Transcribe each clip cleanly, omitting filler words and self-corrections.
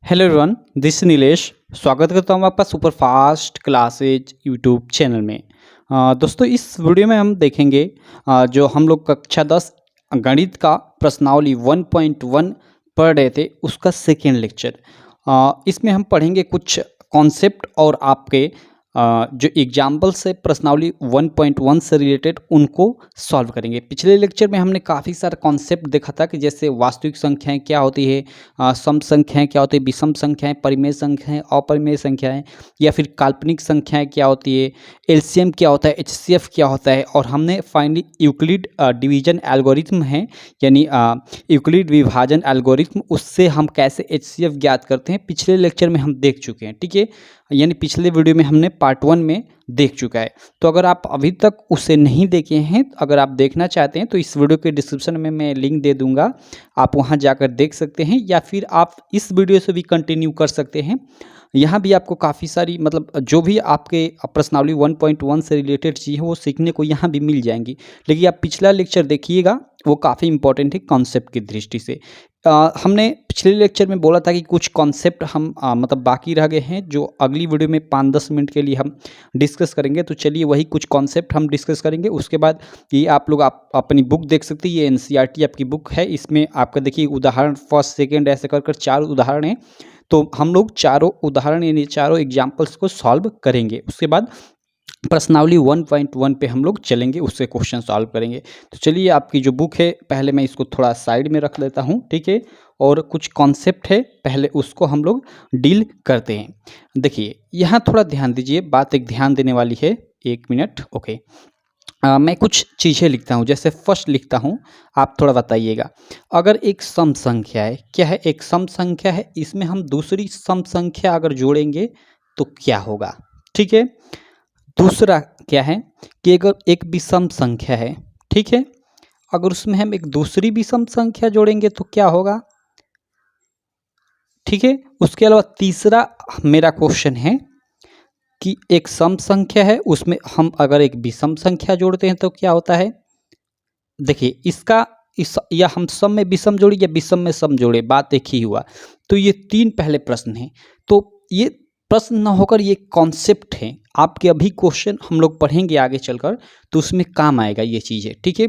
Hello everyone, this Nilesh. स्वागत करता हूँ आपका super fast classes YouTube channel में। दोस्तों, इस वीडियो में हम देखेंगे जो हम लोग कक्षा 10 गणित का प्रश्नावली 1.1 पढ़ रहे थे उसका सेकेंड लेक्चर। इसमें हम पढ़ेंगे कुछ कॉन्सेप्ट और आपके जो एग्जाम्पल से प्रश्नावली 1.1 से रिलेटेड उनको सॉल्व करेंगे। पिछले लेक्चर में हमने काफ़ी सारा कॉन्सेप्ट देखा था कि जैसे वास्तविक संख्याएं क्या होती है, सम संख्याएं क्या होती है, विषम संख्याएं, परिमेय संख्याएं, अपरिमेय संख्याएं, या फिर काल्पनिक संख्याएं क्या होती है, एलसीएम क्या होता है, एचसीएफ क्या होता है। और हमने फाइनली यूक्लिड डिवीजन एल्गोरिथम है, यानी यूक्लिड विभाजन एल्गोरिथम, उससे हम कैसे एचसीएफ ज्ञात करते हैं पिछले लेक्चर में हम देख चुके हैं। ठीक है, यानी पिछले वीडियो में हमने पार्ट 1 में देख चुका है। तो अगर आप अभी तक उसे नहीं देखे हैं, अगर आप देखना चाहते हैं तो इस वीडियो के डिस्क्रिप्शन में मैं लिंक दे दूंगा, आप वहां जाकर देख सकते हैं, या फिर आप इस वीडियो से भी कंटिन्यू कर सकते हैं। यहाँ भी आपको काफ़ी सारी मतलब जो भी आपके प्रश्नावली 1.1 से रिलेटेड चीज़ है वो सीखने को यहाँ भी मिल जाएंगी। लेकिन आप पिछला लेक्चर देखिएगा, वो काफ़ी इंपॉर्टेंट है कॉन्सेप्ट की दृष्टि से। हमने पिछले लेक्चर में बोला था कि कुछ कॉन्सेप्ट हम मतलब बाकी रह गए हैं, जो अगली वीडियो में 5-10 मिनट के लिए हम डिस्कस करेंगे। तो चलिए वही कुछ कॉन्सेप्ट हम डिस्कस करेंगे। उसके बाद ये आप लोग अपनी बुक देख सकते हैं, ये एनसीईआरटी आपकी बुक है। इसमें आपका देखिए उदाहरण फर्स्ट सेकेंड ऐसे कर 4 उदाहरण हैं। तो हम लोग चारों उदाहरण यानी चारों एग्जाम्पल्स को सॉल्व करेंगे। उसके बाद प्रश्नावली 1.1 पे हम लोग चलेंगे, उससे क्वेश्चन सॉल्व करेंगे। तो चलिए, आपकी जो बुक है पहले मैं इसको थोड़ा साइड में रख लेता हूँ, ठीक है, और कुछ कॉन्सेप्ट है पहले उसको हम लोग डील करते हैं। देखिए यहाँ थोड़ा ध्यान दीजिए, बात एक ध्यान देने वाली है। 1 मिनट, ओके। मैं कुछ चीज़ें लिखता हूँ, जैसे फर्स्ट लिखता हूँ, आप थोड़ा बताइएगा। अगर एक सम संख्या है, क्या है, एक सम संख्या है, इसमें हम दूसरी सम संख्या अगर जोड़ेंगे तो क्या होगा। ठीक है, दूसरा क्या है कि अगर एक विषम संख्या है, ठीक है, अगर उसमें हम एक दूसरी विषम संख्या जोड़ेंगे तो क्या होगा। ठीक है, उसके अलावा तीसरा मेरा क्वेश्चन है कि एक सम संख्या है, उसमें हम अगर एक विषम संख्या जोड़ते हैं तो क्या होता है। देखिए इसका या हम सम में विषम जोड़े या विषम में सम जोड़े, बात एक ही हुआ। तो ये 3 पहले प्रश्न हैं। तो ये प्रश्न ना होकर ये कॉन्सेप्ट है, आपके अभी क्वेश्चन हम लोग पढ़ेंगे आगे चलकर, तो उसमें काम आएगा ये चीज़ें। ठीक है,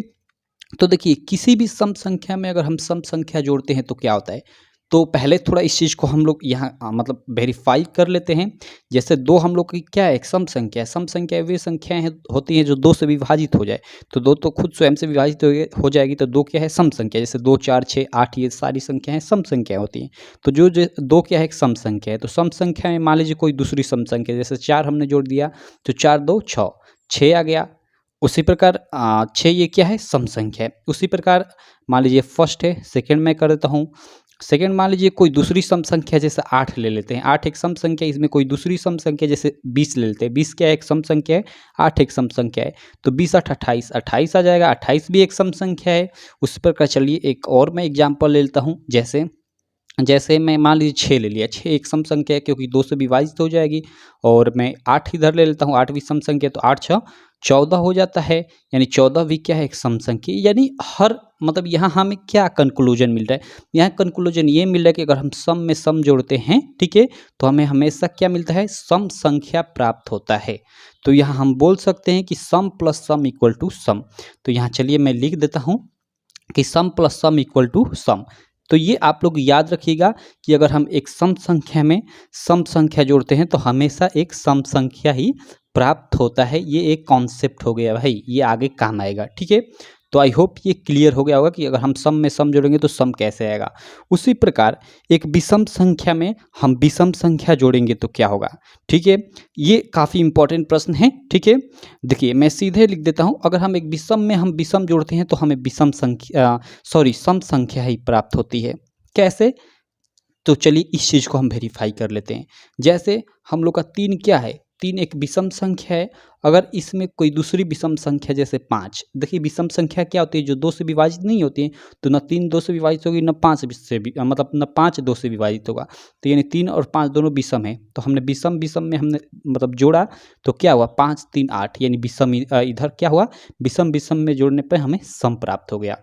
तो देखिए किसी भी सम संख्या में अगर हम सम संख्या जोड़ते हैं तो क्या होता है। तो पहले थोड़ा इस चीज़ को हम लोग यहाँ मतलब वेरीफाई कर लेते हैं। जैसे 2 हम लोग की क्या है, एक सम संख्या है। सम संख्या वे संख्याएं होती हैं जो 2 से विभाजित हो जाए। तो 2 तो खुद स्वयं से विभाजित हो जाएगी, तो 2 क्या है, सम संख्या। जैसे 2, 4, 6, 8 ये सारी संख्याएं सम संख्या होती हैं। तो जो 2 क्या है, एक सम संख्या है। तो सम संख्या में मान लीजिए कोई दूसरी सम संख्या, जैसे 4 हमने जोड़ दिया तो 4, 2, 6, 6 आ गया। उसी प्रकार 6 ये क्या है, सम संख्या है। उसी प्रकार मान लीजिए फर्स्ट है, सेकंड में कर देता हूँ। सेकंड मान लीजिए कोई दूसरी सम संख्या, जैसे 8 ले लेते हैं। 8 एक सम संख्या है, इसमें कोई दूसरी सम संख्या जैसे 20 ले लेते हैं। 20 क्या है, एक सम संख्या है। 8 एक सम संख्या है, तो 20, 8, 28, 28 आ जाएगा। 28 भी एक सम संख्या है। उसी प्रकार चलिए एक और मैं एग्जाम्पल ले लेता हूँ। जैसे जैसे मैं मान लीजिए 6 ले लिया। 6 एक सम संख्या है, क्योंकि 2 से विभाजित हो जाएगी। और मैं 8 इधर ले लेता हूँ, 8 भी सम संख्या है, तो 8, 6, 14 हो जाता है। यानी 14 भी क्या है, एक सम संख्या। यानी हर मतलब यहाँ हमें क्या कंक्लूजन मिल रहा है, यहाँ कंक्लूजन ये मिल रहा है कि अगर हम सम में सम जोड़ते हैं, ठीक है, तो हमें हमेशा क्या मिलता है, सम संख्या प्राप्त होता है। तो यहाँ हम बोल सकते हैं कि सम plus sum equal to some. तो यहाँ चलिए मैं लिख देता हूँ कि सम plus sum equal to some. तो ये आप लोग याद रखिएगा कि अगर हम एक सम संख्या में सम संख्या जोड़ते हैं तो हमेशा एक सम संख्या ही प्राप्त होता है। ये एक कॉन्सेप्ट हो गया भाई, ये आगे काम आएगा। ठीक है, तो आई होप ये क्लियर हो गया होगा कि अगर हम सम में सम जोड़ेंगे तो सम कैसे आएगा। उसी प्रकार एक विषम संख्या में हम विषम संख्या जोड़ेंगे तो क्या होगा। ठीक है, ये काफ़ी इंपॉर्टेंट प्रश्न है। ठीक है, देखिए मैं सीधे लिख देता हूँ, अगर हम एक विषम में हम विषम जोड़ते हैं तो हमें विषम संख्या सम संख्या ही प्राप्त होती है। कैसे, तो चलिए इस चीज़ को हम वेरीफाई कर लेते हैं। जैसे हम लोग का 3 क्या है, 3 एक विषम संख्या है। अगर इसमें कोई दूसरी विषम संख्या जैसे 5, देखिए विषम संख्या क्या होती है, जो 2 से विभाजित नहीं होती है। तो न 3 2 से विभाजित होगी, न 5 से मतलब न 5 2 से विभाजित होगा। तो यानी 3 और 5 दोनों विषम है। तो हमने विषम विषम में हमने मतलब जोड़ा, तो क्या हुआ, 5, 3, 8, यानी विषम इधर क्या हुआ, विषम विषम में जोड़ने पर हमें सम प्राप्त हो गया।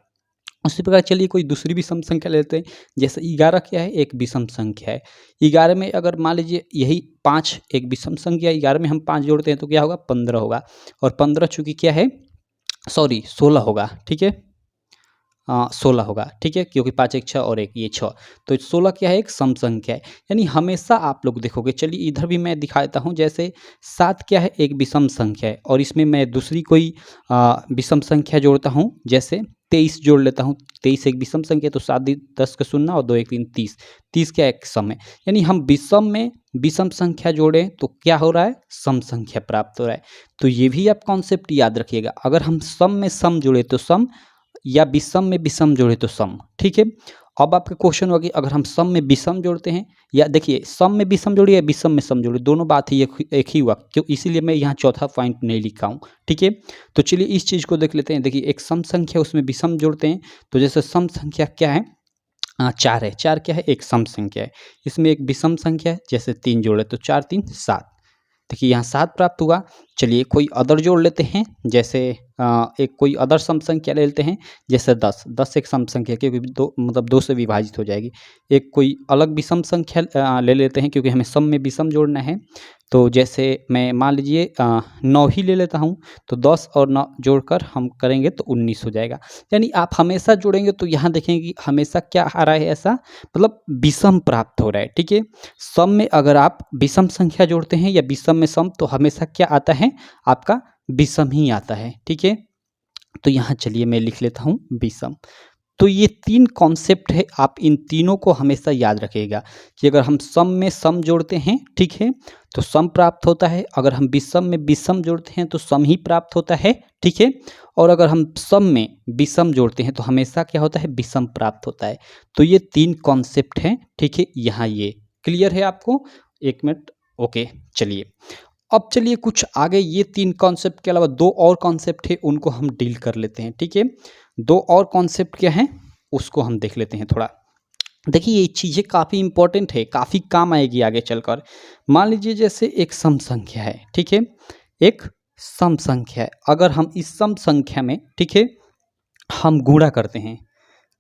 उसी प्रकार चलिए कोई दूसरी भी सम संख्या ले लेते हैं। जैसे 11 क्या है, एक विषम संख्या है। 11 में अगर मान लीजिए यही 5 एक विषम संख्या है, 11 में हम 5 जोड़ते हैं तो क्या होगा, 15 होगा। और 15 चूँकि क्या है, सॉरी 16 होगा, ठीक है। 16 होगा, ठीक है, क्योंकि 5 एक 6 और 1 ये 6, तो 16 क्या है, एक सम संख्या है। यानी हमेशा आप लोग देखोगे, चलिए इधर भी मैं दिखा देता हूँ। जैसे 7 क्या है, एक विषम संख्या है, और इसमें मैं दूसरी कोई विषम संख्या जोड़ता हूँ, जैसे 23 जोड़ लेता हूँ। 23 एक विषम संख्या है, तो 7 10 का 0 और 2 1 3 30, 30 क्या एक सम है। यानी हम विषम में विषम संख्या जोड़ें तो क्या हो रहा है, सम संख्या प्राप्त हो रहा है। तो ये भी आप कॉन्सेप्ट याद रखिएगा। अगर हम सम में सम जोड़े तो सम, या विषम में विषम जोड़े तो सम, ठीक है। अब आपका क्वेश्चन होगा कि अगर हम सम में विषम जोड़ते हैं, या देखिए सम में विषम जोड़िए या विषम में सम जोड़िए, दोनों बात ही एक ही हुआ, क्यों, इसीलिए मैं यहाँ चौथा पॉइंट नहीं लिखा हूँ, ठीक है। तो चलिए इस चीज़ को देख लेते हैं। देखिए एक सम संख्या, उसमें विषम जोड़ते हैं, तो जैसे सम संख्या क्या है, 4 है। 4 क्या है, एक सम संख्या है। इसमें एक विषम संख्या है, जैसे 3 जोड़े तो 4 3 7। देखिए यहाँ 7 प्राप्त हुआ। चलिए कोई अदर जोड़ लेते हैं, जैसे एक कोई अदर सम संख्या ले लेते हैं, जैसे 10। 10 एक सम संख्या, क्योंकि दो मतलब 2 से विभाजित हो जाएगी। एक कोई अलग विषम संख्या ले लेते हैं, क्योंकि हमें सम में विषम जोड़ना है। तो जैसे मैं मान लीजिए 9 ही ले लेता हूँ, तो 10 और 9 जोड़कर हम करेंगे तो 19 हो जाएगा। यानी आप हमेशा जोड़ेंगे तो यहाँ देखेंगे कि हमेशा क्या आ रहा है, ऐसा मतलब विषम प्राप्त हो रहा है, ठीक है। सम में अगर आप विषम संख्या जोड़ते हैं या विषम में सम, तो हमेशा क्या आता है, आपका विषम ही आता है, ठीक है। तो यहाँ चलिए मैं लिख लेता हूँ विषम। तो ये 3 कॉन्सेप्ट है, आप इन तीनों को हमेशा याद रखिएगा कि अगर हम सम में सम जोड़ते हैं, ठीक है, तो सम प्राप्त होता है। अगर हम विषम में विषम जोड़ते हैं तो सम ही प्राप्त होता है, ठीक है। और अगर हम सम में विषम जोड़ते हैं तो हमेशा क्या होता है, विषम प्राप्त होता है। तो ये 3 कॉन्सेप्ट हैं, ठीक है। यहाँ ये क्लियर है आपको, 1 मिनट, ओके। चलिए अब चलिए कुछ आगे ये 3 कॉन्सेप्ट के अलावा 2 और कॉन्सेप्ट है, उनको हम डील कर लेते हैं, ठीक है। 2 और कॉन्सेप्ट क्या हैं, उसको हम देख लेते हैं थोड़ा। देखिए ये चीज़ें काफ़ी इंपॉर्टेंट है, काफ़ी काम आएगी आगे चलकर। मान लीजिए जैसे एक सम संख्या है, ठीक है, एक सम संख्या है। अगर हम इस सम संख्या में, ठीक है, हम गुणा करते हैं,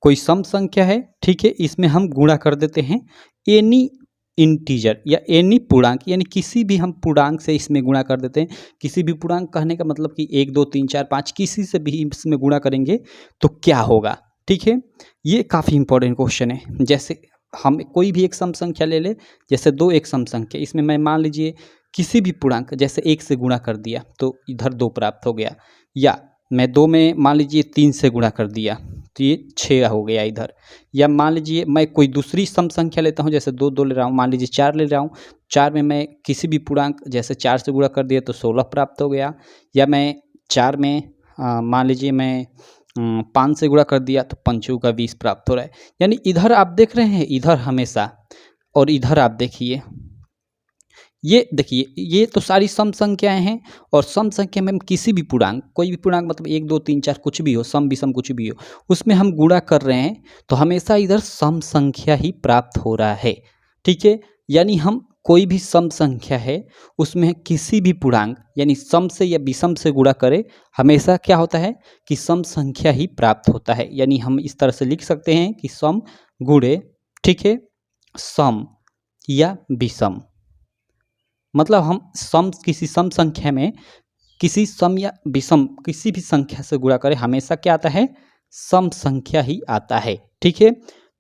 कोई सम संख्या है, ठीक है, इसमें हम गुणा कर देते हैं एनी इंटीजर या एनी पूर्णांक, यानी किसी भी हम पूर्णांक से इसमें गुणा कर देते हैं। किसी भी पूर्णांक कहने का मतलब कि 1 2 3 4 5 किसी से भी इसमें गुणा करेंगे तो क्या होगा, ठीक है। ये काफ़ी इंपॉर्टेंट क्वेश्चन है। जैसे हम कोई भी एक सम संख्या ले ले, जैसे 2 एक सम संख्या, इसमें मैं मान लीजिए किसी भी पूर्णांक जैसे 1 से गुणा कर दिया तो इधर 2 प्राप्त हो गया, या मैं 2 में मान लीजिए 3 से गुणा कर दिया तो ये 6 हो गया इधर। या मान लीजिए मैं कोई दूसरी सम संख्या लेता हूँ, जैसे 2 2 ले रहा हूँ, मान लीजिए 4 ले रहा हूँ, 4 में मैं किसी भी पूर्णांक जैसे 4 से गुणा कर दिया तो 16 प्राप्त हो गया। या मैं 4 में मान लीजिए मैं 5 से गुणा कर दिया तो 5 का 20 प्राप्त हो रहा है। यानी इधर आप देख रहे हैं, इधर हमेशा, और इधर आप देखिए, ये देखिए ये तो सारी सम संख्याएं हैं। और सम संख्या में हम किसी भी पूर्णांक, कोई भी पूर्णांक मतलब 1 2 3 4 कुछ भी हो, सम विषम कुछ भी हो, उसमें हम गुणा कर रहे हैं तो हमेशा इधर सम संख्या ही प्राप्त हो रहा है, ठीक है। यानी हम कोई भी सम संख्या है उसमें किसी भी पूर्णांक यानी सम से या विषम से गुणा करें, हमेशा क्या होता है कि सम संख्या ही प्राप्त होता है। यानी हम इस तरह से लिख सकते हैं कि सम गुणे, ठीक है, सम या विषम। मतलब हम सम किसी सम संख्या में किसी सम या विषम किसी भी संख्या से गुणा करें, हमेशा क्या आता है, सम संख्या ही आता है, ठीक है।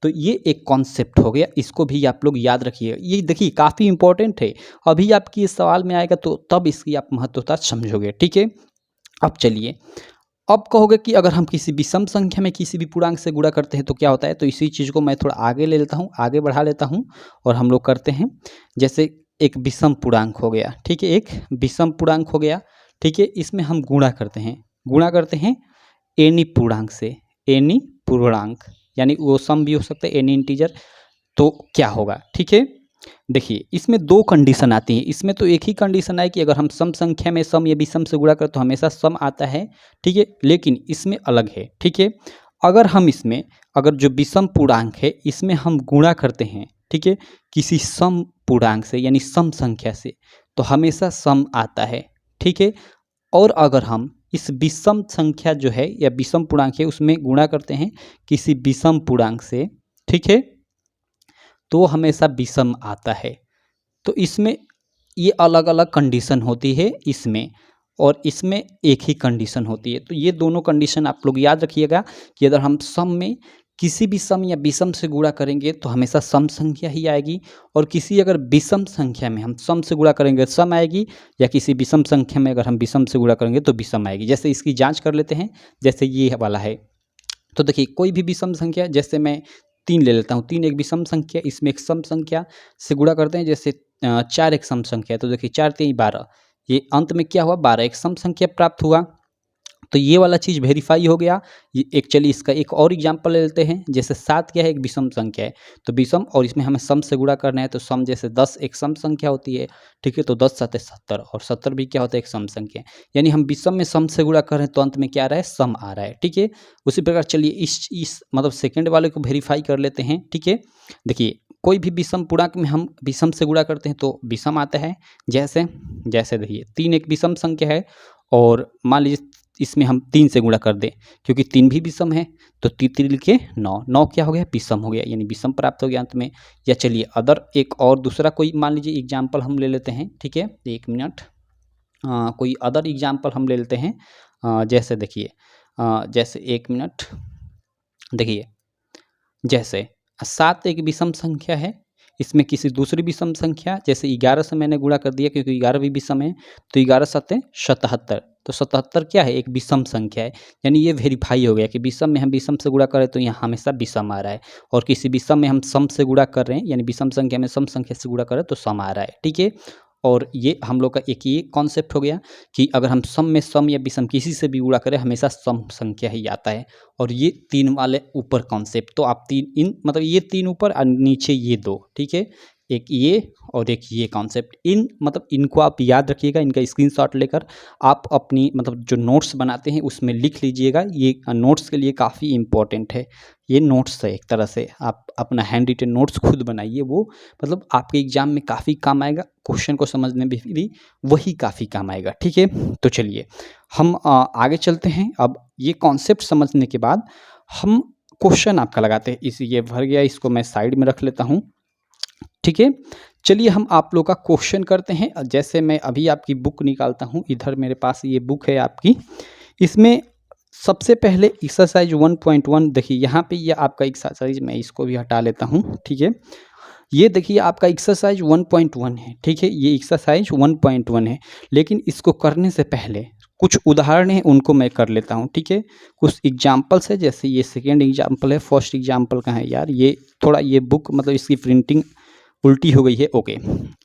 तो ये एक कॉन्सेप्ट हो गया, इसको भी आप लोग याद रखिए। ये देखिए काफ़ी इंपॉर्टेंट है, अभी आपकी इस सवाल में आएगा तो तब इसकी आप महत्वता समझोगे, ठीक है। अब चलिए, अब कहोगे कि अगर हम किसी विषम संख्या में किसी भी पूर्णांक से गुणा करते हैं तो क्या होता है, तो इसी चीज़ को मैं थोड़ा आगे ले लेता हूँ, आगे बढ़ा लेता हूँ और हम लोग करते हैं। जैसे एक विषम पूर्णांक हो गया, ठीक है, एक विषम पूर्णांक हो गया, ठीक है, इसमें हम गुणा करते हैं एनी पूर्णांक से, एनी पूर्णांक यानी वो सम भी हो सकता है, एनी इंटीजर। तो क्या होगा, ठीक है। देखिए इसमें 2 कंडीशन आती हैं, इसमें तो एक ही कंडीशन है कि अगर हम सम संख्या में सम या विषम से गुणा करें तो हमेशा सम आता है, ठीक है। लेकिन इसमें अलग है, ठीक है। अगर हम इसमें अगर जो विषम पूर्णांक है इसमें हम गुणा करते हैं, ठीक है, किसी सम पूर्णांक से यानी सम संख्या से, तो हमेशा सम आता है, ठीक है। और अगर हम इस विषम संख्या जो है या विषम पूर्णांक है उसमें गुणा करते हैं किसी विषम पूर्णांक से, ठीक है, तो हमेशा विषम आता है। तो इसमें ये अलग अलग कंडीशन होती है इसमें, और इसमें एक ही कंडीशन होती है। तो ये दोनों कंडीशन आप लोग याद रखिएगा कि अगर हम सम में किसी भी सम या विषम से गुणा करेंगे तो हमेशा सम संख्या ही आएगी, और किसी अगर विषम संख्या में हम सम से गुणा करेंगे तो सम आएगी, या किसी विषम संख्या में अगर हम विषम से गुणा करेंगे तो विषम आएगी। जैसे इसकी जांच कर लेते हैं, जैसे ये वाला है। तो देखिए कोई भी विषम संख्या, जैसे मैं 3 ले लेता हूँ, 3 एक विषम संख्या, इसमें एक सम संख्या से गुणा करते हैं। जैसे 4 एक सम संख्या है, तो देखिए 4 3 12, ये अंत में क्या हुआ 12 एक सम संख्या प्राप्त हुआ। तो ये वाला चीज़ वेरीफाई हो गया। ये एक, चलिए इसका एक और एग्जांपल ले लेते हैं। जैसे 7 क्या है, एक विषम संख्या है, तो विषम और इसमें हमें सम से गुणा करना है। तो सम जैसे 10 एक सम संख्या होती है, ठीक है, तो 10 7 70, और 70 भी क्या होता है, एक सम संख्या। यानी हम विषम में सम से गुणा कर रहे हैं तो अंत में क्या आ रहा है, सम आ रहा है, ठीक है। उसी प्रकार चलिए इस मतलब सेकेंड वाले को वेरीफाई कर लेते हैं, ठीक है। देखिए कोई भी विषम पूर्णांक में हम विषम से गुणा करते हैं तो विषम आता है। जैसे देखिए 3 एक विषम संख्या है, और मान लीजिए इसमें हम 3 से गुणा कर दें, क्योंकि 3 भी विषम है, तो 3 3 के 9, 9 क्या हो गया, विषम हो गया, यानी विषम प्राप्त हो गया अंत में। या चलिए अदर एक और दूसरा कोई मान लीजिए एग्जाम्पल हम ले लेते हैं, ठीक है, 1 मिनट, कोई अदर एग्जाम्पल हम ले लेते हैं। जैसे देखिए जैसे 1 मिनट, देखिए जैसे 7 एक विषम संख्या है, इसमें किसी दूसरी विषम संख्या, जैसे 11 से मैंने गुणा कर दिया क्योंकि 11 भी विषम है, तो 11 7 77, तो 77 क्या है, एक विषम संख्या है। यानी ये वेरीफाई हो गया कि विषम में हम विषम से गुणा करें तो यहाँ हमेशा विषम आ रहा है, और किसी विषम में हम सम से गुणा कर रहे हैं, यानी विषम संख्या में सम संख्या से गुणा करें तो सम आ रहा है, ठीक है। और ये हम लोग का एक ये कॉन्सेप्ट हो गया कि अगर हम सम में सम या विषम किसी से भी गुणा करें हमेशा सम संख्या ही आता है। और ये 3 वाले ऊपर कॉन्सेप्ट, तो आप 3 इन मतलब ये 3 ऊपर और नीचे ये 2, ठीक है, एक ये और एक ये कॉन्सेप्ट, इन मतलब इनको आप याद रखिएगा। इनका स्क्रीनशॉट लेकर आप अपनी मतलब जो नोट्स बनाते हैं उसमें लिख लीजिएगा। ये नोट्स के लिए काफ़ी इम्पोर्टेंट है। ये नोट्स है, एक तरह से आप अपना हैंड रिटन नोट्स खुद बनाइए, वो मतलब आपके एग्जाम में काफ़ी काम आएगा, क्वेश्चन को समझने में भी वही काफ़ी काम आएगा, ठीक है। तो चलिए हम आगे चलते हैं। अब ये कॉन्सेप्ट समझने के बाद हम क्वेश्चन आपका लगाते हैं। इस ये भर गया, इसको मैं साइड में रख लेता हूँ, ठीक है। चलिए हम आप लोग का क्वेश्चन करते हैं। जैसे मैं अभी आपकी बुक निकालता हूँ, इधर मेरे पास ये बुक है आपकी, इसमें सबसे पहले एक्सरसाइज 1.1 देखिए, यहाँ पे ये आपका एक्सरसाइज, मैं इसको भी हटा लेता हूँ, ठीक है। ये देखिए आपका एक्सरसाइज 1.1 है, ठीक है, ये एक्सरसाइज 1.1 है। लेकिन इसको करने से पहले कुछ उदाहरण हैं उनको मैं कर लेता हूँ, ठीक है। कुछ एग्जाम्पल्स है, जैसे ये सेकेंड एग्जाम्पल है, फर्स्ट एग्जाम्पल कहाँ है यार, ये थोड़ा ये बुक मतलब इसकी प्रिंटिंग उल्टी हो गई है, ओके।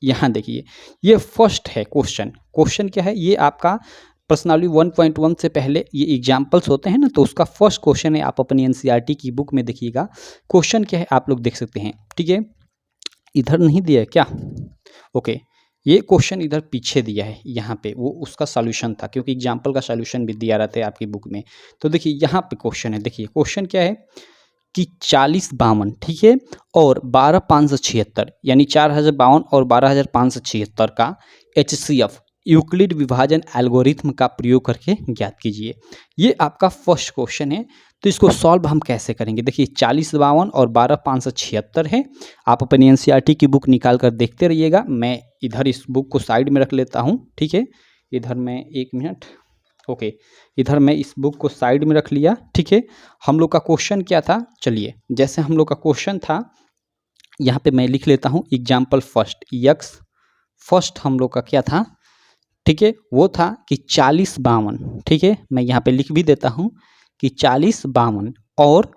यहाँ देखिए ये फर्स्ट है क्वेश्चन। क्वेश्चन क्या है, ये आपका पर्सनली 1.1 से पहले ये एग्जाम्पल्स होते हैं ना, तो उसका फर्स्ट क्वेश्चन है। आप अपनी एनसीईआरटी की बुक में देखिएगा क्वेश्चन क्या है, आप लोग देख सकते हैं, ठीक है। इधर नहीं दिया है क्या, ओके, ये क्वेश्चन इधर पीछे दिया है, यहाँ पे वो उसका सॉल्यूशन था, क्योंकि एग्जाम्पल का सॉल्यूशन भी दिया रहता है आपकी बुक में। तो देखिए यहाँ पे क्वेश्चन है, देखिए क्वेश्चन क्या है कि 40 52, ठीक है, और 12 576, यानी 4052 और 12576 का HCF यूक्लिड विभाजन एल्गोरिथम का प्रयोग करके ज्ञात कीजिए। ये आपका फर्स्ट क्वेश्चन है। तो इसको सॉल्व हम कैसे करेंगे, देखिए 40 52 और 12 576 है। आप अपनी एनसीईआरटी की बुक निकाल कर देखते रहिएगा। मैं इधर इस बुक को साइड में रख लेता हूँ, ठीक है। इधर मैं 1 मिनट, ओके, इधर मैं इस बुक को साइड में रख लिया, ठीक है। हम लोग का क्वेश्चन क्या था, चलिए जैसे हम लोग का क्वेश्चन था, यहाँ पे मैं लिख लेता हूँ एग्जाम्पल फर्स्ट, यक्स फर्स्ट हम लोग का क्या था, ठीक है, वो था कि 40 52, ठीक है, मैं यहाँ पे लिख भी देता हूँ कि 40 52 और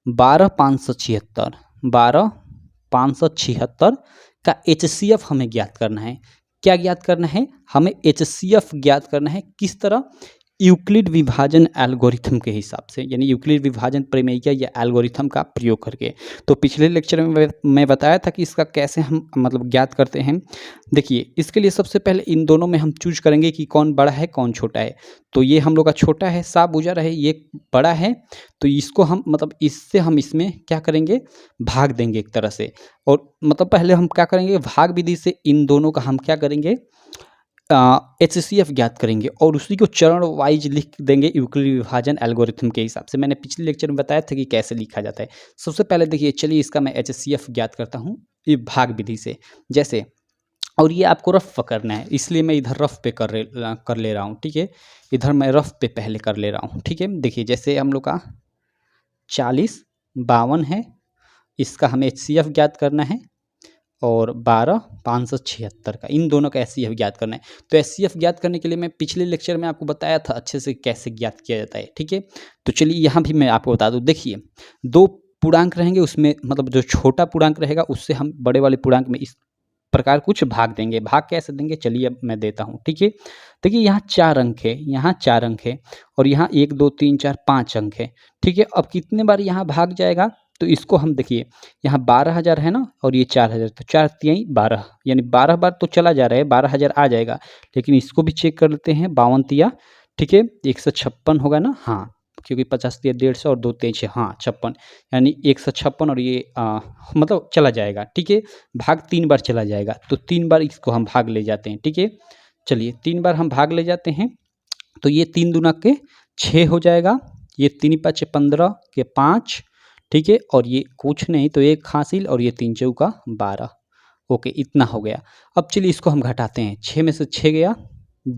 12 576 का HCF हमें ज्ञात करना है। क्या ज्ञात करना है, हमें HCF ज्ञात करना है, किस तरह, यूक्लिड विभाजन एल्गोरिथम के हिसाब से, यानी यूक्लिड विभाजन प्रमेय या एल्गोरिथम का प्रयोग करके। तो पिछले लेक्चर में मैं बताया था कि इसका कैसे हम मतलब ज्ञात करते हैं। देखिए इसके लिए सबसे पहले इन दोनों में हम चूज करेंगे कि कौन बड़ा है कौन छोटा है। तो ये हम लोग का छोटा है, साफ बुझा रहे, ये बड़ा है, तो इसको हम मतलब इससे हम इसमें क्या करेंगे, भाग देंगे एक तरह से। और मतलब पहले हम क्या करेंगे, भाग विधि से इन दोनों का हम क्या करेंगे, HCF ज्ञात करेंगे और उसी को चरण वाइज लिख देंगे यूक्लिड विभाजन एल्गोरिथम के हिसाब से। मैंने पिछले लेक्चर में बताया था कि कैसे लिखा जाता है। सबसे पहले देखिए, चलिए इसका मैं HCF ज्ञात करता हूँ ये भाग विधि से। जैसे, और ये आपको रफ पकड़ना है, इसलिए मैं इधर रफ पे कर ले रहा हूँ, ठीक है। इधर मैं रफ पे पहले कर ले रहा हूँ, ठीक है। देखिए, जैसे हम लोग का 40 52 है, इसका हमें HCF ज्ञात करना है, और 12 576 का, इन दोनों का HCF ज्ञात करना है। तो HCF ज्ञात करने के लिए मैं पिछले लेक्चर में आपको बताया था अच्छे से कैसे ज्ञात किया जाता है, ठीक है। तो चलिए यहाँ भी मैं आपको बता दूँ। देखिए, 2 पूर्णांक रहेंगे, उसमें मतलब जो छोटा पूर्णांक रहेगा उससे हम बड़े वाले पूर्णांक में इस प्रकार कुछ भाग देंगे। भाग कैसे देंगे, चलिए अब मैं देता हूँ, ठीक है। देखिए, यहाँ 4 अंक है, यहाँ 4 अंक है, और यहाँ 1 2 3 4 5 अंक है, ठीक है। अब कितने बार यहाँ भाग जाएगा, तो इसको हम देखिए, यहाँ 12,000 है ना, और ये 4,000, तो 4 तिहाई 12, यानी 12 बार तो चला जा रहा है, 12,000 आ जाएगा। लेकिन इसको भी चेक कर लेते हैं, 52 तिया, ठीक है, 156 होगा ना, हाँ, क्योंकि 50 तिया 150 और 2 तिया 6, हाँ 56, यानी 156, और ये मतलब चला जाएगा, ठीक है। भाग 3 बार चला जाएगा, तो 3 बार इसको हम भाग ले जाते हैं, ठीक है। चलिए 3 बार हम भाग ले जाते हैं, तो ये 3 दूना के 6 हो जाएगा, ये 3 5 15 के 5, ठीक है, और ये कुछ नहीं तो 1 हासिल, और ये 3 चौका 12, ओके, इतना हो गया। अब चलिए इसको हम घटाते हैं, 6 में से 6 गया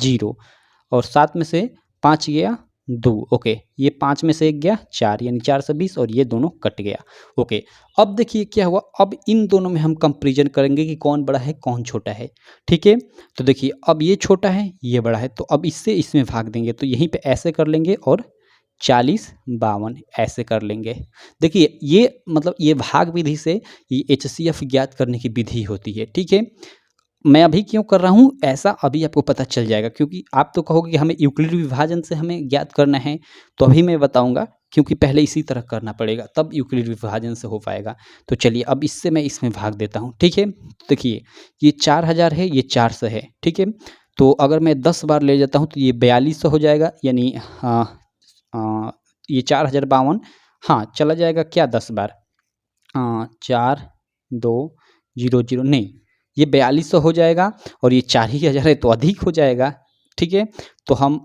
0, और 7 में से 5 गया 2, ओके, ये 5 में से 1 गया 4, यानी 4 से 20, और ये दोनों कट गया, ओके। अब देखिए क्या हुआ, अब इन दोनों में हम कंपैरिजन करेंगे कि कौन बड़ा है कौन छोटा है, ठीक है। तो देखिए, अब ये छोटा है ये बड़ा है, तो अब इससे इसमें भाग देंगे, तो यहीं पे ऐसे कर लेंगे, और 40 52 ऐसे कर लेंगे। देखिए, ये मतलब ये भाग विधि से ये HCF ज्ञात करने की विधि होती है, ठीक है। मैं अभी क्यों कर रहा हूँ ऐसा, अभी आपको पता चल जाएगा, क्योंकि आप तो कहोगे कि हमें यूक्लिड विभाजन से हमें ज्ञात करना है, तो अभी मैं बताऊंगा, क्योंकि पहले इसी तरह करना पड़ेगा, तब यूक्लिड विभाजन से हो पाएगा। तो चलिए अब इससे मैं इसमें भाग देता हूँ, ठीक है। देखिए, ये 4000 है, ये 400 है, ठीक है। तो अगर मैं 10 बार ले जाता हूँ तो ये 4200 हो जाएगा, यानी ये 4052, हाँ चला जाएगा क्या 10 बार, 4 2 0 0, नहीं, ये 4200 हो जाएगा, और ये 4000 है तो अधिक हो जाएगा, ठीक है। तो हम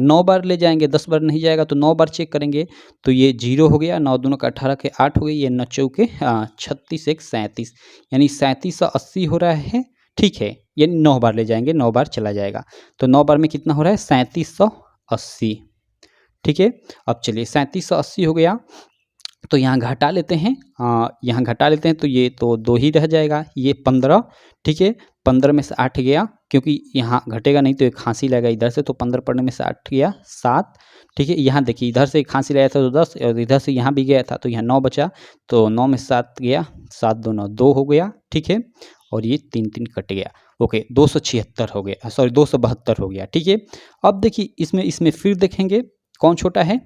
9 बार ले जाएंगे, 10 बार नहीं जाएगा, तो 9 बार चेक करेंगे, तो ये 0 हो गया, 9 दूना का 18 के 8 हो गई, ये 9 चौके 36 1 37, यानी 3780 हो रहा है, ठीक है। यानी 9 बार ले जाएंगे, 9 बार चला जाएगा, तो 9 बार में कितना हो रहा है 3780, ठीक है। अब चलिए 3780 हो गया, तो यहाँ घटा लेते हैं, यहाँ घटा लेते हैं, तो ये तो 2 ही रह जाएगा, ये 15, ठीक है। 15 में से 8 गया, क्योंकि यहाँ घटेगा नहीं तो एक खांसी लगेगा इधर से, तो 15 पढ़ने में से 8 गया 7, ठीक है। यहाँ देखिए, इधर से एक खांसी लगाया था तो 10, और इधर से यहाँ भी गया था तो यहाँ 9 बचा, तो 9 में 7 गया, 7 2 9 2 हो गया, ठीक है। और ये 3 3 कट गया, ओके, 276 हो गया, सॉरी 272 हो गया, ठीक है। अब देखिए, इसमें फिर देखेंगे कौन छोटा है,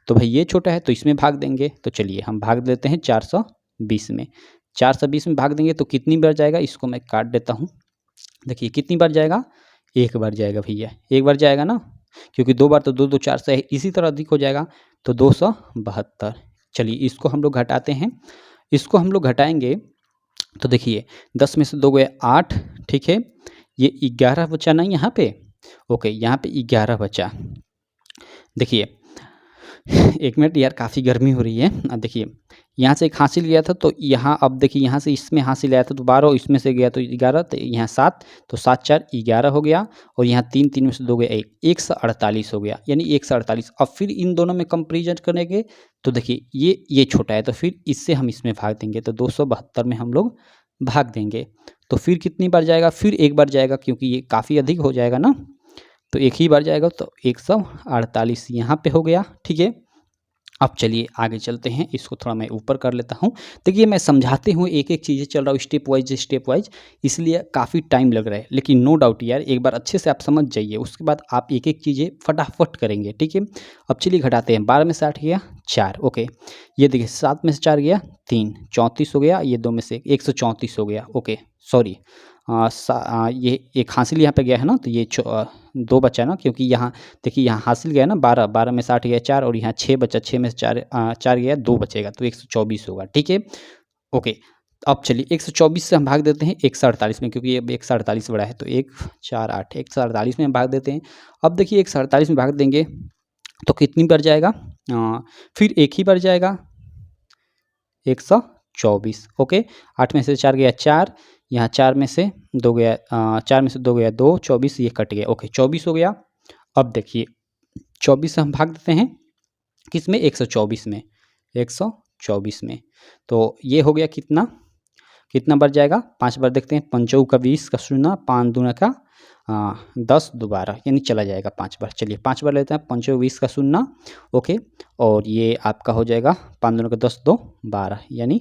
तो भाई ये छोटा है, तो इसमें भाग देंगे। तो चलिए हम भाग देते हैं 420 में, 420 में भाग देंगे तो कितनी बार जाएगा, इसको मैं काट देता हूँ। देखिए कितनी बार जाएगा, 1 बार जाएगा भैया, 1 बार जाएगा ना, क्योंकि 2 बार तो 2 2 4 से इसी तरह अधिक हो जाएगा, तो 272। चलिए इसको हम लोग घटाते हैं, इसको हम लोग घटाएंगे, तो देखिए 10 में से 2 गए 8, ठीक है। ये 11 बचा ना यहाँ पे, ओके, यहाँ पे 11 बचा। देखिए 1 मिनट यार, काफ़ी गर्मी हो रही है। देखिए, यहाँ से एक हासिल गया था, तो यहाँ अब देखिए, यहाँ से इसमें हासिल आया था तो 12, इसमें से गया तो 11, तो यहाँ 7, तो 7 4 11 हो गया, और यहाँ 3 3 में से 2 गया 1, 148 हो गया, यानी 148। अब फिर इन दोनों में कंपेरिजन करेंगे, तो देखिए ये छोटा है, तो फिर इससे हम इसमें भाग देंगे, तो 272 में हम लोग भाग देंगे। तो फिर कितनी बार जाएगा, फिर 1 बार जाएगा, क्योंकि ये काफ़ी अधिक हो जाएगा ना, तो एक ही बार जाएगा, तो 148 यहाँ पे हो गया, ठीक है। अब चलिए आगे चलते हैं, इसको थोड़ा मैं ऊपर कर लेता हूँ। देखिए मैं समझाते हुए एक एक चीज़ें चल रहा हूँ स्टेप वाइज, इसलिए काफ़ी टाइम लग रहा है, लेकिन नो डाउट यार, एक बार अच्छे से आप समझ जाइए, उसके बाद आप एक एक चीज़ें फटाफट करेंगे, ठीक है। अब चलिए घटाते हैं, 12 में से 8 गया 4, ओके, ये देखिए 7 में से 4 गया 3, 34 हो गया, ये 2 में से 134 हो गया, ओके, सॉरी, ये एक हासिल यहाँ पे गया है ना, तो ये 2 बचा ना, क्योंकि यहाँ देखिए, यहाँ हासिल गया ना 12, 12 में से 8 गया 4, और यहाँ 6 बचा, 6 में से 4 गया 2 बचेगा, तो 124 होगा, ठीक है, ओके। अब चलिए 124 से हम भाग देते हैं 148 में, क्योंकि अब 148 बड़ा है, तो 1 4 8 148 में हम भाग देते हैं। अब देखिए 148 में भाग देंगे तो कितनी बढ़ जाएगा, फिर एक ही बढ़ जाएगा 124। ओके, 8 में से 4 गया 4, यहाँ 4 में से 2 गया, 4 में से 2 गया 2, 24 ये कट गया। ओके 24 हो गया। अब देखिए 24 से हम भाग देते हैं किस में, 124 में, 124 में, तो ये हो गया कितना, कितना बढ़ जाएगा, 5 बार देखते हैं, 5 का 20 का 0, 5 दूना का 10 दोबारा यानी चला जाएगा 5 बार। चलिए 5 बार लेते हैं, 5 20 का 0। ओके, और ये आपका हो जाएगा 5 दूना का 10 2 12 यानी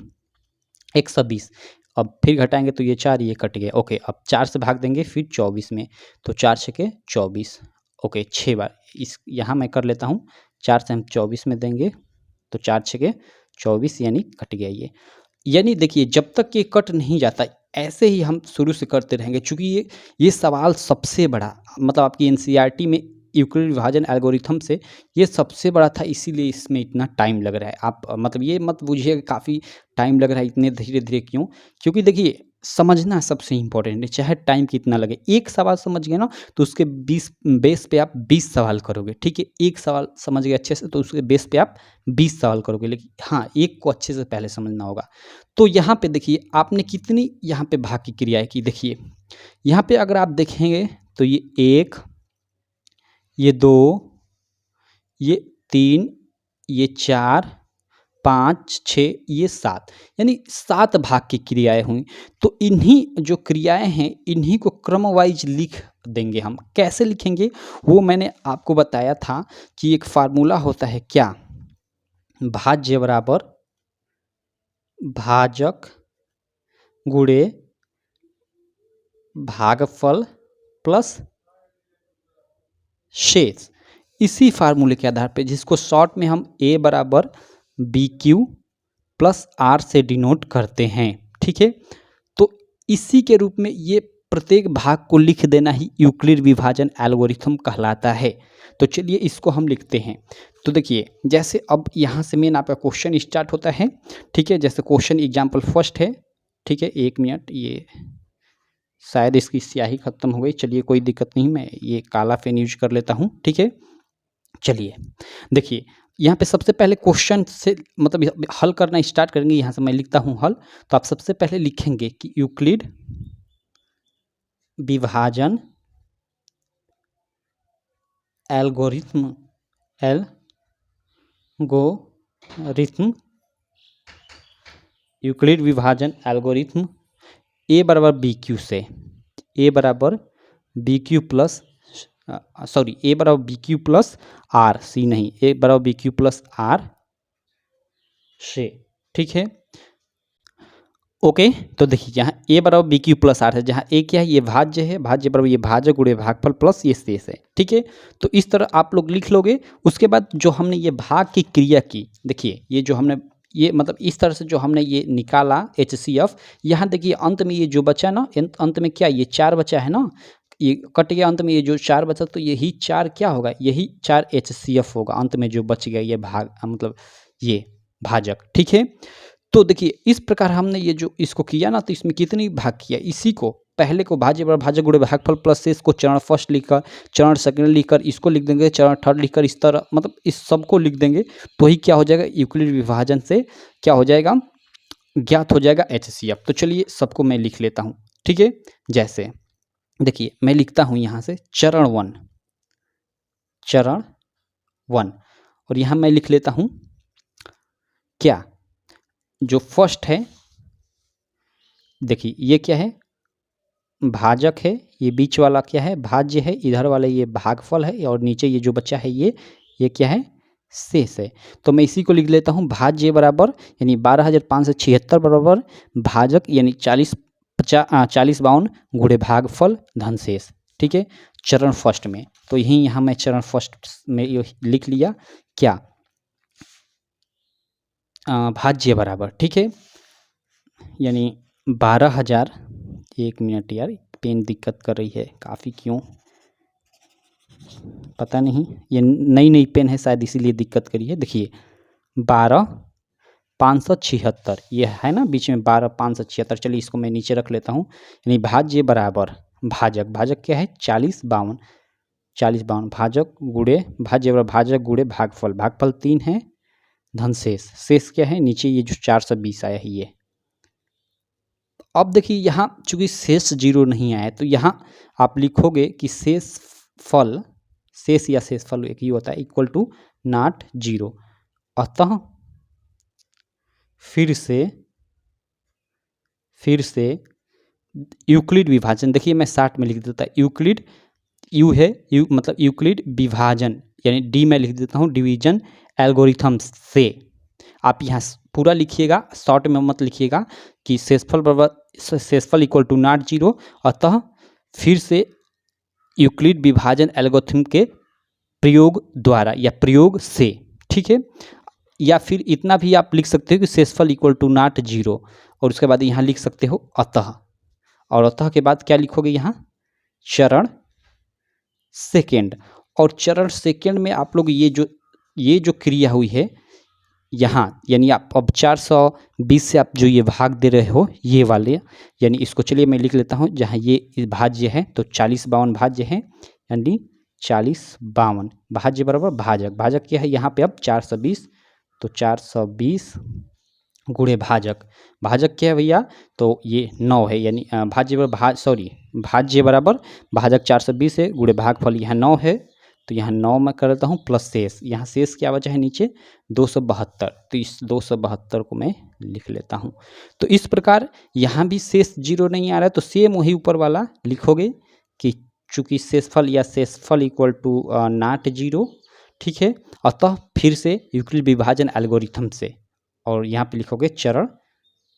120। अब फिर घटाएंगे तो ये 4 ये कट गया। ओके, अब 4 से भाग देंगे फिर 24 में, तो 4 छके 24। ओके 6 बार, इस यहाँ मैं कर लेता हूँ, 4 से हम 24 में देंगे तो 4 छके 24 यानी कट गया ये। यानी देखिए जब तक ये कट नहीं जाता ऐसे ही हम शुरू से करते रहेंगे, चूँकि ये सवाल सबसे बड़ा, मतलब आपकी एनसीईआरटी में यूक्लिड विभाजन एल्गोरिथम से ये सबसे बड़ा था, इसीलिए इसमें इतना टाइम लग रहा है। आप मतलब ये मत बूझिएगा काफ़ी टाइम लग रहा है इतने धीरे धीरे, क्यों, क्योंकि देखिए समझना सबसे इम्पोर्टेंट है, चाहे टाइम कितना लगे। एक सवाल समझ गए ना तो उसके 20 बेस पे आप 20 सवाल करोगे, ठीक है। एक सवाल समझ गए अच्छे से तो उसके बेस पे आप 20 सवाल करोगे, लेकिन हाँ एक को अच्छे से पहले समझना होगा। तो यहाँ पे देखिए आपने कितनी यहाँ पे भाग की क्रियाएं की, देखिए यहाँ पे अगर आप देखेंगे तो ये 1, ये 2, ये 3, ये 4, 5 6 ये 7, यानी 7 भाग की क्रियाएं हुई। तो इन्हीं जो क्रियाएं हैं इन्हीं को क्रम वाइज लिख देंगे हम। कैसे लिखेंगे वो मैंने आपको बताया था कि एक फार्मूला होता है क्या, भाज्य बराबर भाजक गुणे भागफल प्लस शेष। इसी फार्मूले के आधार पे, जिसको शॉर्ट में हम a बराबर बी क्यू प्लस आर से डिनोट करते हैं, ठीक है। तो इसी के रूप में ये प्रत्येक भाग को लिख देना ही यूक्लिड विभाजन एल्गोरिथम कहलाता है। तो चलिए इसको हम लिखते हैं। तो देखिए जैसे अब यहाँ से मेन आपका क्वेश्चन स्टार्ट होता है, ठीक है। जैसे क्वेश्चन एग्जाम्पल फर्स्ट है, ठीक है। 1 मिनट, ये शायद इसकी स्याही खत्म हो गई, चलिए कोई दिक्कत नहीं, मैं ये काला पेन यूज कर लेता हूँ, ठीक है। चलिए देखिए यहाँ पे सबसे पहले क्वेश्चन से मतलब हल करना स्टार्ट करेंगे। यहाँ से मैं लिखता हूँ हल, तो आप सबसे पहले लिखेंगे कि यूक्लिड विभाजन एल्गोरिथम यूक्लिड विभाजन एल्गोरिथम ए बराबर बी क्यू से, ए बराबर बी क्यू प्लस सॉरी ए बराबर बी क्यू प्लस आर, सी नहीं, ए बराबर बी क्यू प्लस आर से, ठीक है। ओके, तो देखिए यहाँ ए बराबर बी क्यू प्लस आर है, जहाँ ए क्या है, ये भाज्य है, भाज्य बराबर ये भाजक गुणे भागफल प्लस ये शेष है, ठीक है। तो इस तरह आप लोग लिख लोगे। उसके बाद जो हमने ये भाग की क्रिया की, देखिए ये जो हमने ये मतलब इस तरह से जो हमने ये निकाला HCF, यहाँ देखिए अंत में ये जो बचा ना, अंत में क्या ये 4 बचा है ना, ये कट गया, अंत में ये जो 4 बचा, तो यही 4 क्या होगा, यही 4 HCF होगा, अंत में जो बच गया ये भाग मतलब ये भाजक, ठीक है। तो देखिए इस प्रकार हमने ये जो इसको किया ना, तो इसमें कितनी भाग किया, इसी को पहले को भाज्य बराबर भाजक गुणे भागफल प्लस शेष को चरण फर्स्ट लिखकर, चरण सेकंड लिखकर, इसको लिख देंगे चरण थर्ड लिखकर, इस तरह मतलब इस सबको लिख देंगे, तो ही क्या हो जाएगा, यूक्लिड विभाजन से क्या हो जाएगा, ज्ञात हो जाएगा HCF। तो चलिए सबको मैं लिख लेता हूँ, ठीक है। जैसे देखिए मैं लिखता हूँ यहाँ से चरण 1 और यहाँ मैं लिख लेता हूँ क्या, जो फर्स्ट है देखिए ये क्या है, भाजक है, ये बीच वाला क्या है, भाज्य है, इधर वाला ये भागफल है, और नीचे ये जो बच्चा है ये क्या है, शेष है। तो मैं इसी को लिख लेता हूँ, भाज्य बराबर यानी 12,576 बराबर भाजक यानी 40 52 गुणे भागफल धन शेष, ठीक है, चरण फर्स्ट में। तो यही यहाँ मैं चरण फर्स्ट में लिख लिया क्या, भाज्य बराबर, ठीक है, यानी 12,000, 1 मिनट यार पेन दिक्कत कर रही है काफ़ी, क्यों पता नहीं, ये नई पेन है शायद इसीलिए दिक्कत करी है। देखिए 12 576, ये है ना बीच में 12 576। चलिए इसको मैं नीचे रख लेता हूँ। यानी भाज्य बराबर भाजक, भाजक क्या है 40 52, 40 52 भाजक गुणे भाज्य बराबर भाजक गुणे भागफल, भागफल 3 है, धन शेष, शेष क्या है नीचे ये जो 420 आया है ये। अब देखिए यहाँ चूंकि शेष 0 नहीं आया तो यहाँ आप लिखोगे कि शेष फल, शेष या शेष फल एक ही होता है, इक्वल टू नॉट 0। अतः फिर से यूक्लिड विभाजन, देखिए मैं 60 में लिख देता, यूक्लिड यू है यू मतलब यूक्लिड विभाजन, यानी डी मैं लिख देता हूँ डिवीजन एल्गोरिथम से। आप यहाँ पूरा लिखिएगा, शॉर्ट में मत लिखिएगा कि शेषफल बराबर शेषफल इक्वल टू नॉट 0। अतः फिर से यूक्लिड विभाजन एल्गोरिथम के प्रयोग द्वारा या प्रयोग से, ठीक है। या फिर इतना भी आप लिख सकते हो कि शेषफल इक्वल टू नॉट 0, और उसके बाद यहाँ लिख सकते हो अतः, और अतः के बाद क्या लिखोगे यहाँ चरण सेकेंड। और चरण सेकेंड में आप लोग ये जो क्रिया हुई है यहाँ, यानी आप अब 420 से आप जो ये भाग दे रहे हो ये वाले, यानी इसको चलिए मैं लिख लेता हूँ, जहाँ ये भाज्य है तो 40 52 भाज्य है, यानी 40 52 भाज्य बराबर भाजक, भाजक क्या है यहाँ पे अब 420, तो 420 गुणे भाजक, भाजक क्या है भैया तो ये 9 है, यानी भाज्य बराबर भाज्य बराबर भाजक 420 है, गुणे भागफल यहाँ 9 है, तो यहाँ 9 मैं कर देता हूँ प्लस शेष, यहाँ शेष क्या बचा है नीचे 272, तो इस 272 को मैं लिख लेता हूँ। तो इस प्रकार यहाँ भी शेष 0 नहीं आ रहा है तो सेम वही ऊपर वाला लिखोगे कि चूंकि शेषफल या शेषफल इक्वल टू नॉट 0, ठीक है। अतः फिर से यूक्लिड विभाजन एल्गोरिथम से, और यहाँ पे लिखोगे चरण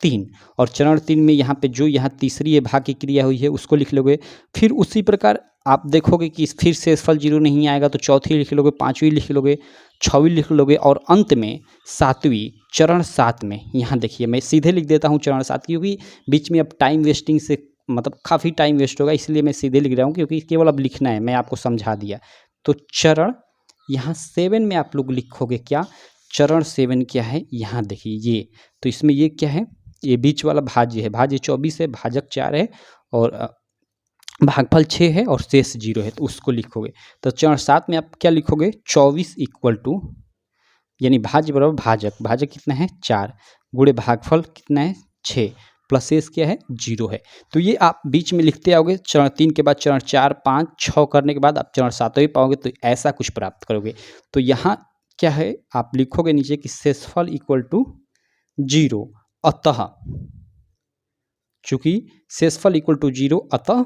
3, और चरण 3 में यहाँ पे जो यहाँ तीसरी भाग की क्रिया हुई है उसको लिख लोगे। फिर उसी प्रकार आप देखोगे कि फिर शेषफल 0 नहीं आएगा तो चौथी लिख लोगे, पाँचवीं लिख लोगे, छवीं लिख लोगे, और अंत में सातवीं चरण 7 में यहाँ देखिए मैं सीधे लिख देता हूँ चरण 7, क्योंकि बीच में अब टाइम वेस्टिंग से मतलब काफ़ी टाइम वेस्ट होगा, इसलिए मैं सीधे लिख रहा हूँ, क्योंकि केवल अब लिखना है, मैं आपको समझा दिया। तो चरण यहाँ 7 में आप लोग लिखोगे क्या, चरण 7 क्या है यहाँ देखिए ये, तो इसमें ये क्या है, ये बीच वाला भाज्य है, भाज्य 24 है, भाजक 4 है, और भागफल 6 है, और शेष 0 है, तो उसको लिखोगे। तो चरण 7 में आप क्या लिखोगे 24 इक्वल टू, यानी भाज्य बराबर भाजक, भाजक कितना है 4, गुणे भागफल कितना है 6, प्लस शेष क्या है 0 है। तो ये आप बीच में लिखते आओगे, चरण 3 के बाद चरण 4 5 6 करने के बाद आप चरण 7 पाओगे, तो ऐसा कुछ प्राप्त करोगे। तो यहाँ क्या है आप लिखोगे नीचे कि शेषफल इक्वल टू 0, अतः चूंकि शेषफल इक्वल टू 0, अतः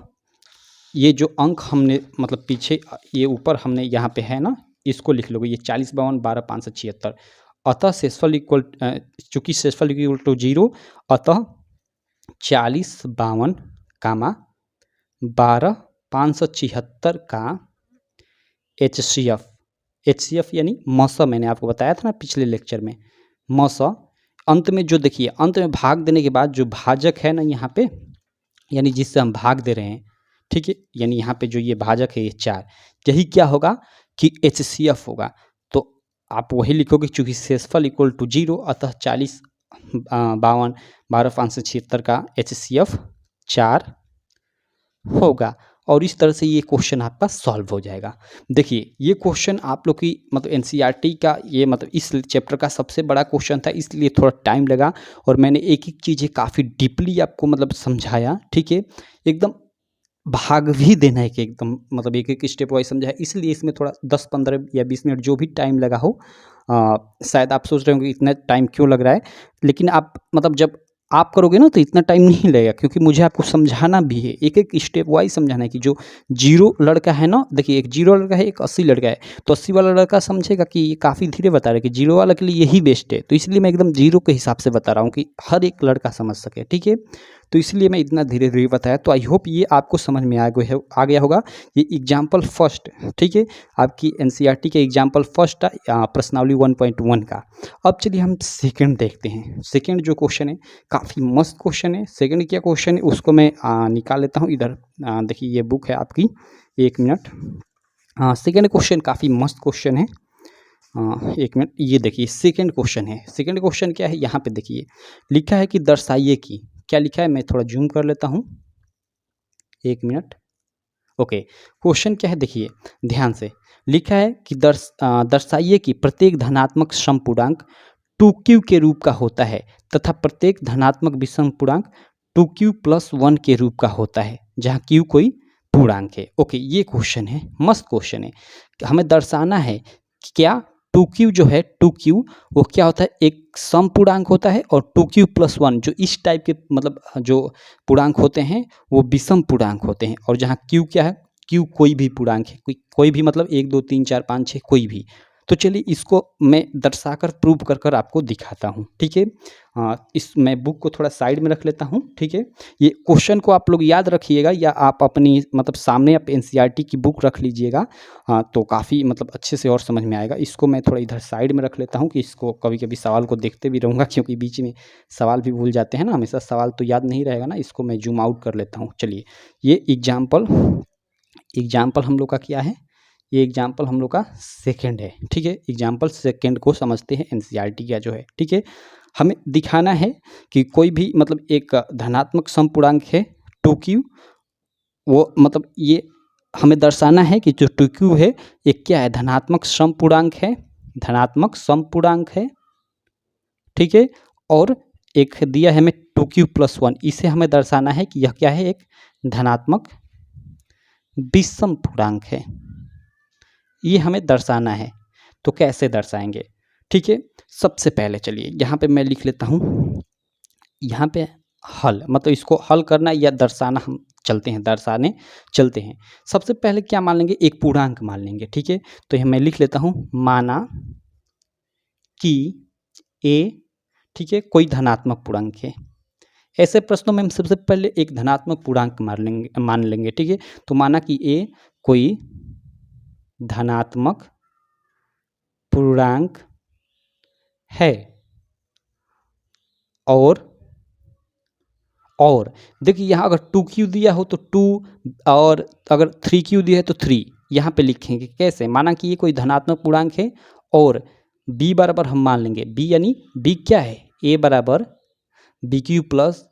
ये जो अंक हमने मतलब पीछे ये ऊपर हमने यहाँ पे है ना, इसको लिख लोगे, ये 40 52 12 576, अतः शेषफल इक्वल चूंकि शेषफल इक्वल टू 0, अतः 40 52 कामा 12 576 का HCF यानी मस, मैंने आपको बताया था ना पिछले लेक्चर में, मस अंत में जो देखिए अंत में भाग देने के बाद जो भाजक है ना यहाँ पे, यानी जिससे हम भाग दे रहे हैं, ठीक है, यानी यहाँ पे जो ये भाजक है ये 4, यही क्या होगा कि HCF होगा। तो आप वही लिखोगे चूँकि शेषफल इक्वल टू 0, अतः 40 52 12 576 का HCF 4 होगा, और इस तरह से ये क्वेश्चन आपका सॉल्व हो जाएगा। देखिए ये क्वेश्चन आप लोग की मतलब NCERT का ये मतलब इस चैप्टर का सबसे बड़ा क्वेश्चन था, इसलिए थोड़ा टाइम लगा, और मैंने एक एक चीज़ें काफ़ी डीपली आपको मतलब समझाया, ठीक है, एकदम भाग भी देना है कि एकदम मतलब एक एक स्टेप वाइज समझाया, इसलिए इसमें थोड़ा 10 15 या 20 मिनट जो भी टाइम लगा हो, शायद आप सोच रहे होंगे इतना टाइम क्यों लग रहा है, लेकिन आप मतलब जब आप करोगे ना तो इतना टाइम नहीं लगेगा, क्योंकि मुझे आपको समझाना भी है, एक एक स्टेप वाइज समझाना है कि जो 0 लड़का है ना, देखिए एक 0 लड़का है, एक 80 लड़का है, तो 80 वाला लड़का समझेगा कि ये काफ़ी धीरे बता रहा है कि 0 वाला के लिए यही बेस्ट है, तो इसलिए मैं एकदम 0 के हिसाब से बता रहा हूँ कि हर एक लड़का समझ सके, ठीक है, तो इसलिए मैं इतना धीरे धीरे बताया। तो आई होप ये आपको समझ में आ गया होगा। ये एग्जाम्पल फर्स्ट, ठीक है, आपकी NCERT के एग्जाम्पल फर्स्ट प्रश्नावली 1.1 का। अब चलिए हम सेकंड देखते हैं। सेकंड जो क्वेश्चन है काफ़ी मस्त क्वेश्चन है। सेकंड क्या क्वेश्चन है उसको मैं निकाल लेता हूँ इधर। देखिए ये बुक है आपकी, 1 मिनट। सेकंड क्वेश्चन काफ़ी मस्त क्वेश्चन है। एक मिनट, ये देखिए सेकंड क्वेश्चन है। सेकंड क्वेश्चन क्या है, यहाँ पे देखिए लिखा है कि दर्शाइए कि, क्या लिखा है मैं थोड़ा जूम कर लेता हूँ, एक मिनट। ओके, क्वेश्चन क्या है देखिए ध्यान से, लिखा है कि दर्शाइए कि प्रत्येक धनात्मक समपूर्णांक 2q के रूप का होता है तथा प्रत्येक धनात्मक विषम पूर्णांक 2q + 1 के रूप का होता है, जहाँ q कोई पूर्णांक है। ओके, ये क्वेश्चन है, मस्त क्वेश्चन है। हमें दर्शाना है कि क्या 2q जो है 2q वो क्या होता है, एक सम पूर्णांक होता है, और 2q + 1 जो इस टाइप के मतलब जो पूर्णांक होते हैं वो विषम पूर्णांक होते हैं। और जहाँ q क्या है, q कोई भी पूर्णांक है, कोई भी मतलब 1 2 3 4 5 6 कोई भी। तो चलिए इसको मैं दर्शाकर प्रूव कर कर आपको दिखाता हूँ, ठीक है। इस मैं बुक को थोड़ा साइड में रख लेता हूँ, ठीक है। ये क्वेश्चन को आप लोग याद रखिएगा, या आप अपनी मतलब सामने आप एनसीईआरटी की बुक रख लीजिएगा, तो काफ़ी मतलब अच्छे से और समझ में आएगा। इसको मैं थोड़ा इधर साइड में रख लेता हूँ कि इसको कभी कभी सवाल को देखते भी रहूँगा, क्योंकि बीच में सवाल भी भूल जाते हैं ना, हमेशा सवाल तो याद नहीं रहेगा ना। इसको मैं जूम आउट कर लेता हूँ। चलिए, ये एग्जाम्पल हम लोग का क्या है, ये एग्जाम्पल हम लोग का सेकंड है, ठीक है। एग्जाम्पल सेकंड को समझते हैं, एनसीईआरटी का जो है, ठीक है। हमें दिखाना है कि कोई भी मतलब एक धनात्मक समपूर्णांक है 2q, वो मतलब ये हमें दर्शाना है कि जो 2q है ये क्या है, धनात्मक समपूर्णांक है, धनात्मक समपूर्णांक है, ठीक है। और एक दिया है हमें 2q + 1, इसे हमें दर्शाना है कि यह क्या है, एक धनात्मक विषम पूर्णांक है, ये हमें दर्शाना है। तो कैसे दर्शाएंगे, ठीक है। सबसे पहले चलिए यहाँ पे मैं लिख लेता हूँ, यहाँ पे हल मतलब इसको हल करना या दर्शाना, हम चलते हैं दर्शाने चलते हैं। सबसे पहले क्या मान लेंगे, एक पूर्णांक मान लेंगे, ठीक है। तो यहाँ मैं लिख लेता हूँ, माना कि a, ठीक है, कोई धनात्मक पूर्णांक है। ऐसे प्रश्नों में हम सबसे पहले एक धनात्मक पूर्णांक मान लेंगे, ठीक है। तो माना कि a कोई धनात्मक पूर्णांक है, और देखिए यहाँ अगर 2q दिया हो तो 2, और अगर 3q दिया है तो 3, यहाँ पे लिखेंगे कैसे, माना कि ये कोई धनात्मक पूर्णांक है, और b बराबर हम मान लेंगे, b यानी b क्या है, a बराबर bq +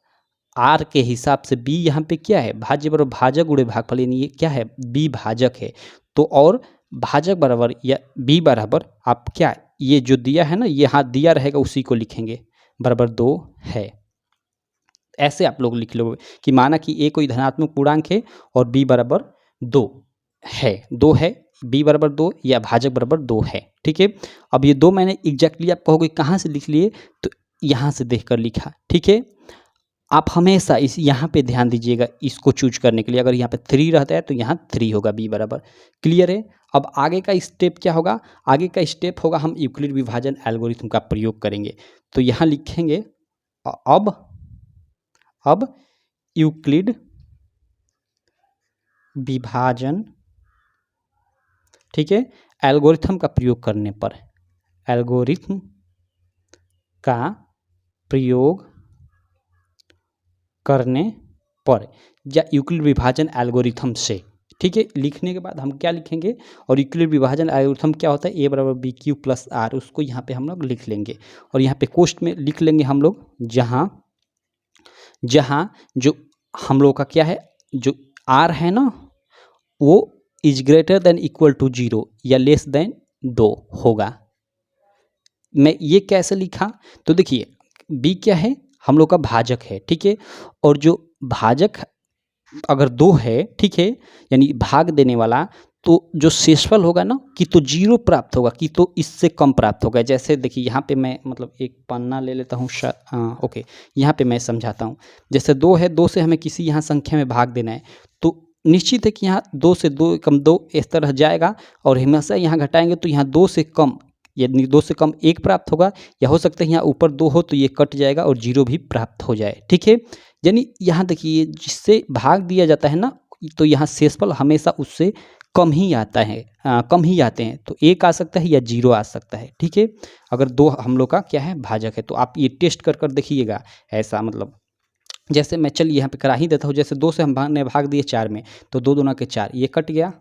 r के हिसाब से b यहाँ पे क्या है, भाज्य बराबर भाजक गुणे भागफल, यानी ये क्या है, b भाजक है। तो और भाजक बराबर या b बराबर आप क्या, ये जो दिया है ना, ये यहाँ दिया रहेगा उसी को लिखेंगे, बराबर 2 है। ऐसे आप लोग लिख लो कि माना कि a कोई धनात्मक पूर्णांक है और b बराबर 2 है, b बराबर 2 या भाजक बराबर 2 है, ठीक है। अब ये 2 मैंने एग्जैक्टली आप कहोगे कहाँ से लिख लिए, तो यहाँ से देखकर लिखा, ठीक है। आप हमेशा इस यहाँ पे ध्यान दीजिएगा, इसको चूज करने के लिए अगर यहाँ पे 3 रहता है तो यहाँ 3 होगा, b बराबर, क्लियर है। अब आगे का स्टेप क्या होगा, आगे का स्टेप होगा हम यूक्लिड विभाजन एल्गोरिथम का प्रयोग करेंगे। तो यहाँ लिखेंगे अब यूक्लिड विभाजन, ठीक है, एल्गोरिथम का प्रयोग करने पर, एल्गोरिथम का प्रयोग करने पर, या यूक्लिड विभाजन एल्गोरिथम से, ठीक है। लिखने के बाद हम क्या लिखेंगे, और यूक्लिड विभाजन एल्गोरिथम क्या होता है, a बराबर bq + r, उसको यहाँ पे हम लोग लिख लेंगे, और यहाँ पे कोष्ठ में लिख लेंगे हम लोग, जहाँ जो हम लोग का क्या है, जो r है ना, वो is greater than equal to 0 या लेस देन 2 होगा। मैं ये कैसे लिखा, तो देखिए b क्या है, हम लोग का भाजक है, ठीक है। और जो भाजक अगर 2 है, ठीक है, यानी भाग देने वाला, तो जो शेषफल होगा ना, कि तो 0 प्राप्त होगा, कि तो इससे कम प्राप्त होगा। जैसे देखिए यहाँ पे मैं मतलब एक पन्ना ले लेता हूँ, ओके, यहाँ पे मैं समझाता हूँ। जैसे 2 है, 2 से हमें किसी यहाँ संख्या में भाग देना है, तो निश्चित है कि यहाँ 2 से 2 कम 2 इस तरह जाएगा, और हमेशा यहाँ घटाएंगे तो यहाँ 2 से कम, यदि 2 से कम 1 प्राप्त होगा, या हो सकता है यहाँ ऊपर 2 हो तो ये कट जाएगा और 0 भी प्राप्त हो जाए, ठीक है। यानी यहाँ देखिए जिससे भाग दिया जाता है ना, तो यहाँ शेषफल हमेशा उससे कम ही आता है, कम ही आते हैं, तो 1 आ सकता है या 0 आ सकता है, ठीक है। अगर 2 हम लोग का क्या है, भाजक है, तो आप ये टेस्ट कर कर देखिएगा। ऐसा मतलब जैसे मैं चलिए यहाँ पे करा ही देता हूँ, जैसे 2 से हम भाग दिए 4 में, तो 2 दूना के 4, ये कट गया,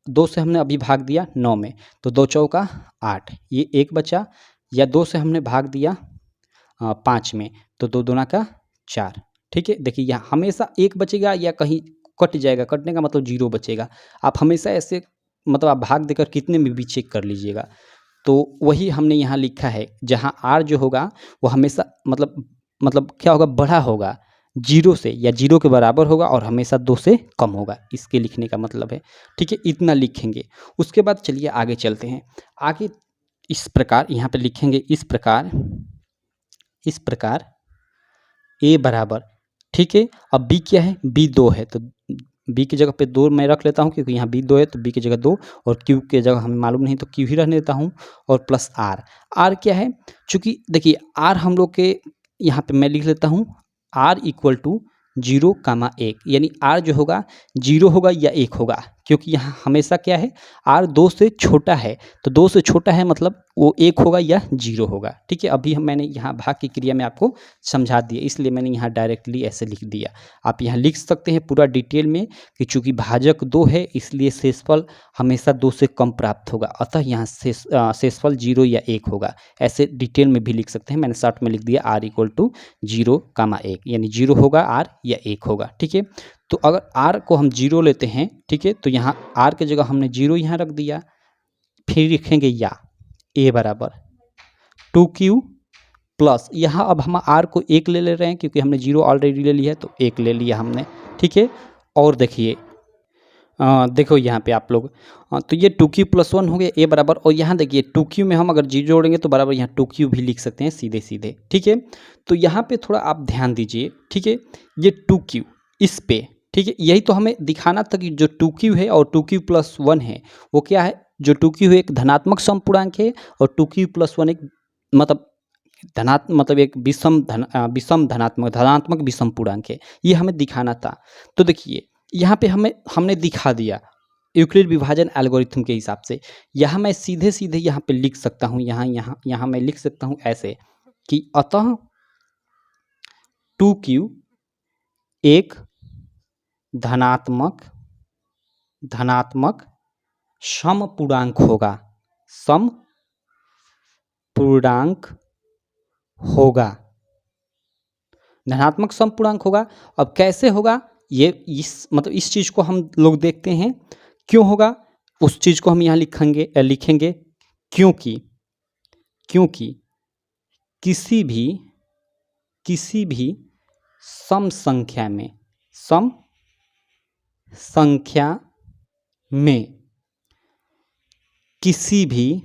2 से हमने अभी भाग दिया 9 में, तो 2 चौका 8, ये 1 बचा। या 2 से हमने भाग दिया 5 में, तो 2 दूना का 4। ठीक है, देखिए यहाँ हमेशा 1 बचेगा या कहीं कट जाएगा, कटने का मतलब 0 बचेगा। आप हमेशा ऐसे मतलब आप भाग देकर कितने में भी चेक कर लीजिएगा। तो वही हमने यहाँ लिखा है, जहाँ r जो होगा वो हमेशा मतलब क्या होगा, बड़ा होगा 0 से, या 0 के बराबर होगा और हमेशा 2 से कम होगा, इसके लिखने का मतलब है। ठीक है, इतना लिखेंगे। उसके बाद चलिए आगे चलते हैं। आगे इस प्रकार यहाँ पे लिखेंगे, इस प्रकार a बराबर। ठीक है, अब b क्या है, b 2 है, तो b की जगह पे 2 मैं रख लेता हूँ, क्योंकि यहाँ b 2 है तो b की जगह 2, और q की जगह हमें मालूम नहीं तो q ही रहने देता हूँ, और प्लस r क्या है, चूँकि देखिए r हम लोग के यहाँ पे मैं लिख लेता हूँ r इक्वल टू 0,1, यानी r जो होगा 0 होगा या 1 होगा, क्योंकि यहाँ हमेशा क्या है, r 2 से छोटा है, तो 2 से छोटा है मतलब वो 1 होगा या 0 होगा। ठीक है, अभी मैंने यहाँ भाग की क्रिया में आपको समझा दिया, इसलिए मैंने यहाँ डायरेक्टली ऐसे लिख दिया। आप यहाँ लिख सकते हैं पूरा डिटेल में कि चूँकि भाजक 2 है इसलिए शेषफल हमेशा 2 से कम प्राप्त होगा, अतः यहाँ शेषफल 0 या 1 होगा। ऐसे डिटेल में भी लिख सकते हैं, मैंने शॉर्ट में लिख दिया r इक्वल टू 0,1, यानी 0 होगा r या 1 होगा। ठीक है, तो अगर r को हम 0 लेते हैं, ठीक है, तो यहाँ r की जगह हमने 0 यहाँ रख दिया। फिर लिखेंगे या a बराबर 2q प्लस, यहाँ अब हम r को 1 ले रहे हैं, क्योंकि हमने 0 ऑलरेडी ले लिया है तो 1 ले लिया हमने। ठीक है, और देखिए देखो यहाँ पे आप लोग, तो ये 2q प्लस 1 हो गया a बराबर, और यहाँ देखिए 2q में हम अगर 0 जोड़ेंगे तो बराबर यहाँ 2q भी लिख सकते हैं सीधे सीधे। ठीक है, तो यहाँ पे थोड़ा आप ध्यान दीजिए। ठीक है, ये 2q इस पे, ठीक है, यही तो हमें दिखाना था कि जो 2q है और 2q प्लस 1 है वो क्या है, जो 2q है एक धनात्मक समपूर्णांक है, और 2q प्लस 1 एक मतलब एक विषम धनात्मक विषम पूर्णांक है, ये हमें दिखाना था। तो देखिए यहाँ पे हमने दिखा दिया यूक्लिड विभाजन एल्गोरिथम के हिसाब से। यहाँ मैं सीधे सीधे यहाँ पे लिख सकता हूँ, यहाँ मैं लिख सकता हूँ ऐसे कि अतः 2q एक धनात्मक समपूर्णांक होगा, धनात्मक समपूर्णांक होगा। अब कैसे होगा ये, इस चीज़ को हम लोग देखते हैं क्यों होगा, उस चीज़ को हम यहाँ लिखेंगे क्योंकि किसी भी सम संख्या में किसी भी,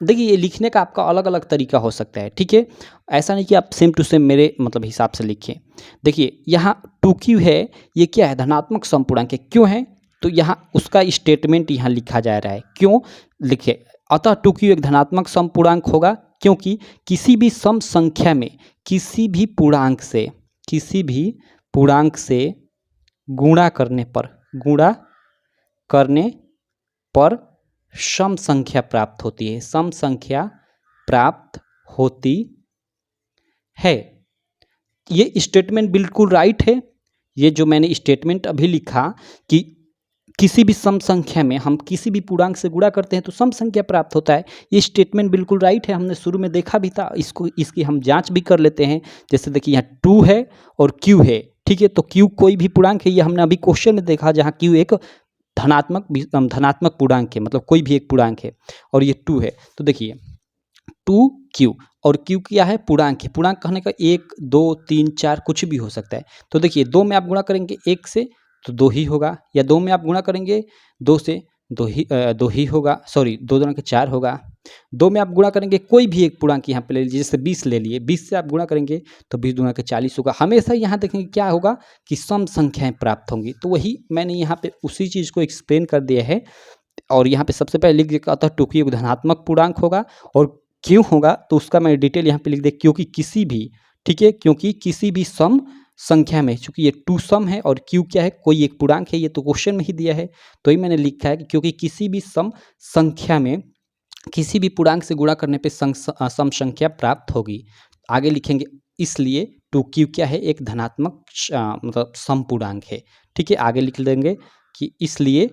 देखिए ये लिखने का आपका अलग अलग तरीका हो सकता है। ठीक है, ऐसा नहीं कि आप सेम टू सेम मेरे मतलब हिसाब से लिखिए। देखिए यहाँ 2q है, ये क्या है, धनात्मक समपूर्णांक है। क्यों है, तो यहाँ उसका स्टेटमेंट यहाँ लिखा जा रहा है। क्यों लिखे, अतः 2q एक धनात्मक समपूर्णांक होगा क्योंकि किसी भी सम संख्या में किसी भी पूर्णांक से गुणा करने पर सम संख्या प्राप्त होती है। ये स्टेटमेंट बिल्कुल राइट है। ये जो मैंने स्टेटमेंट अभी लिखा कि किसी भी सम संख्या में हम किसी भी पूर्णांक से गुणा करते हैं तो सम संख्या प्राप्त होता है, ये स्टेटमेंट बिल्कुल राइट है। हमने शुरू में देखा भी था, इसकी हम जांच भी कर लेते हैं। जैसे देखिए यहाँ 2 है और q है। ठीक है, तो q कोई भी पूर्णांक है, ये हमने अभी क्वेश्चन में देखा, जहाँ q एक धनात्मक पूर्णांक है, मतलब कोई भी एक पूर्णांक है, और ये 2 है। तो देखिए 2q, और q क्या है, पूर्णांक है। पूर्णांक कहने का 1 2 3 4 कुछ भी हो सकता है। तो देखिए 2 में आप गुणा करेंगे 1 से तो 2 ही होगा, या 2 में आप गुणा करेंगे 2 से 2 ही होगा, सॉरी 2 दूना के 4 होगा। 2 में आप गुणा करेंगे कोई भी एक पूर्णांक यहाँ पे ले लीजिए, जैसे 20 ले लिए, 20 से आप गुणा करेंगे तो 20 दूना के 40 होगा। हमेशा यहाँ देखेंगे क्या होगा कि सम संख्याएं प्राप्त होंगी। तो वही मैंने यहाँ पे उसी चीज़ को एक्सप्लेन कर दिया है। और यहाँ पे सबसे पहले लिख दिया था 2q एक धनात्मक पूर्णांक होगा, और क्यों होगा तो उसका मैं डिटेल यहाँ पे लिख दिया, क्योंकि किसी भी, ठीक है, क्योंकि किसी भी सम संख्या में, चूंकि ये 2 सम है और q क्या है, कोई एक पूर्णांक है, ये तो क्वेश्चन में ही दिया है, तो ही मैंने लिखा है कि क्योंकि किसी भी सम संख्या में किसी भी पूर्णांक से गुणा करने पे सम संख्या प्राप्त होगी। आगे लिखेंगे इसलिए 2q क्या है, एक धनात्मक मतलब सम पूर्णांक है। ठीक है, आगे लिख देंगे कि इसलिए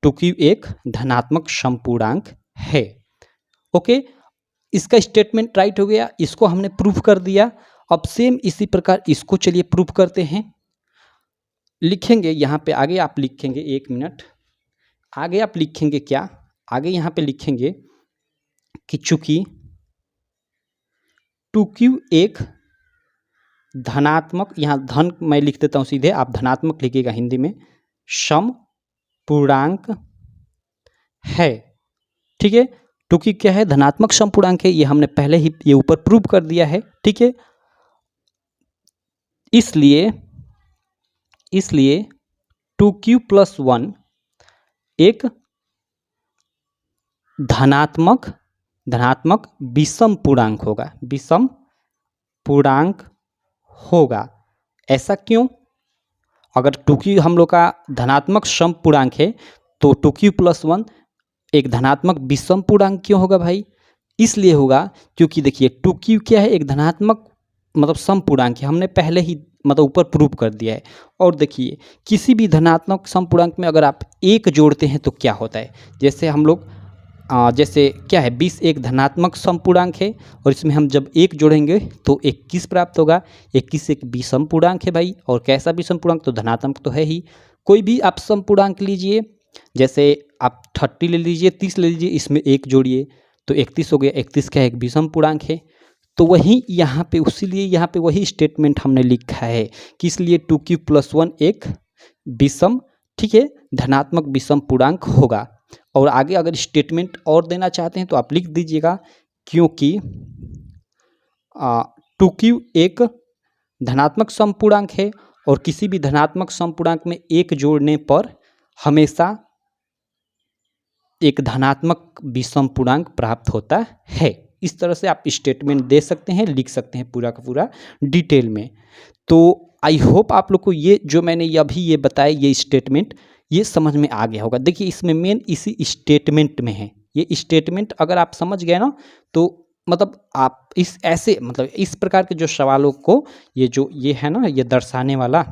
2q एक धनात्मक समपूर्णांक है। ओके, इसका स्टेटमेंट राइट हो गया, इसको हमने प्रूफ कर दिया। अब सेम इसी प्रकार इसको चलिए प्रूफ करते हैं। लिखेंगे यहाँ पे आगे, आप लिखेंगे 1 मिनट आगे, आप लिखेंगे क्या, आगे यहाँ पे लिखेंगे कि चूंकि 2q एक धनात्मक, यहाँ धन मैं लिख देता हूँ सीधे, आप धनात्मक लिखिएगा हिंदी में, समपूर्णांक है। ठीक है, क्योंकि क्या है, धनात्मक समपूर्णांक है, ये हमने पहले ही ये ऊपर प्रूव कर दिया है। ठीक है, इसलिए 2q + 1 एक धनात्मक विषम पूर्णांक होगा, विषम पूर्णांक होगा। ऐसा क्यों? अगर 2q हम लोग का धनात्मक समपूर्णांक है तो 2q + 1 एक धनात्मक विषम पूर्णांक क्यों होगा भाई? इसलिए होगा क्योंकि देखिए 2q क्या है, एक धनात्मक मतलब समपूर्णांक है, हमने पहले ही मतलब ऊपर प्रूव कर दिया है। और देखिए किसी भी धनात्मक समपूर्णांक में अगर आप एक जोड़ते हैं तो क्या होता है, जैसे हम लोग जैसे क्या है 20 एक धनात्मक समपूर्णांक है और इसमें हम जब एक जोड़ेंगे तो 21 प्राप्त होगा। 21 एक विषम पूर्णांक है भाई, और कैसा विषम पूर्णांक, तो धनात्मक तो है ही। कोई भी आप समपूर्णांक लीजिए, जैसे आप 30 ले लीजिए, 30 ले लीजिए, इसमें एक जोड़िए तो 31 हो गया। 31 का एक विषम पूर्णांक है। तो वही यहाँ पे, उसीलिए यहाँ पे वही स्टेटमेंट हमने लिखा है कि इसलिए 2q + 1 एक विषम, ठीक है, धनात्मक विषम पूर्णांक होगा। और आगे अगर स्टेटमेंट और देना चाहते हैं तो आप लिख दीजिएगा, क्योंकि 2q एक धनात्मक समपूर्णांक है और किसी भी धनात्मक समपूर्णांक में एक जोड़ने पर हमेशा एक धनात्मक विषम पूर्णांक प्राप्त होता है। इस तरह से आप स्टेटमेंट दे सकते हैं, लिख सकते हैं पूरा का पूरा डिटेल में। तो आई होप आप लोग को ये जो मैंने अभी ये बताया, ये स्टेटमेंट ये समझ में आ गया होगा। देखिए इसमें मेन इसी स्टेटमेंट में है, ये स्टेटमेंट अगर आप समझ गए ना तो मतलब आप इस ऐसे मतलब इस प्रकार के जो सवालों को ये है ना, ये दर्शाने वाला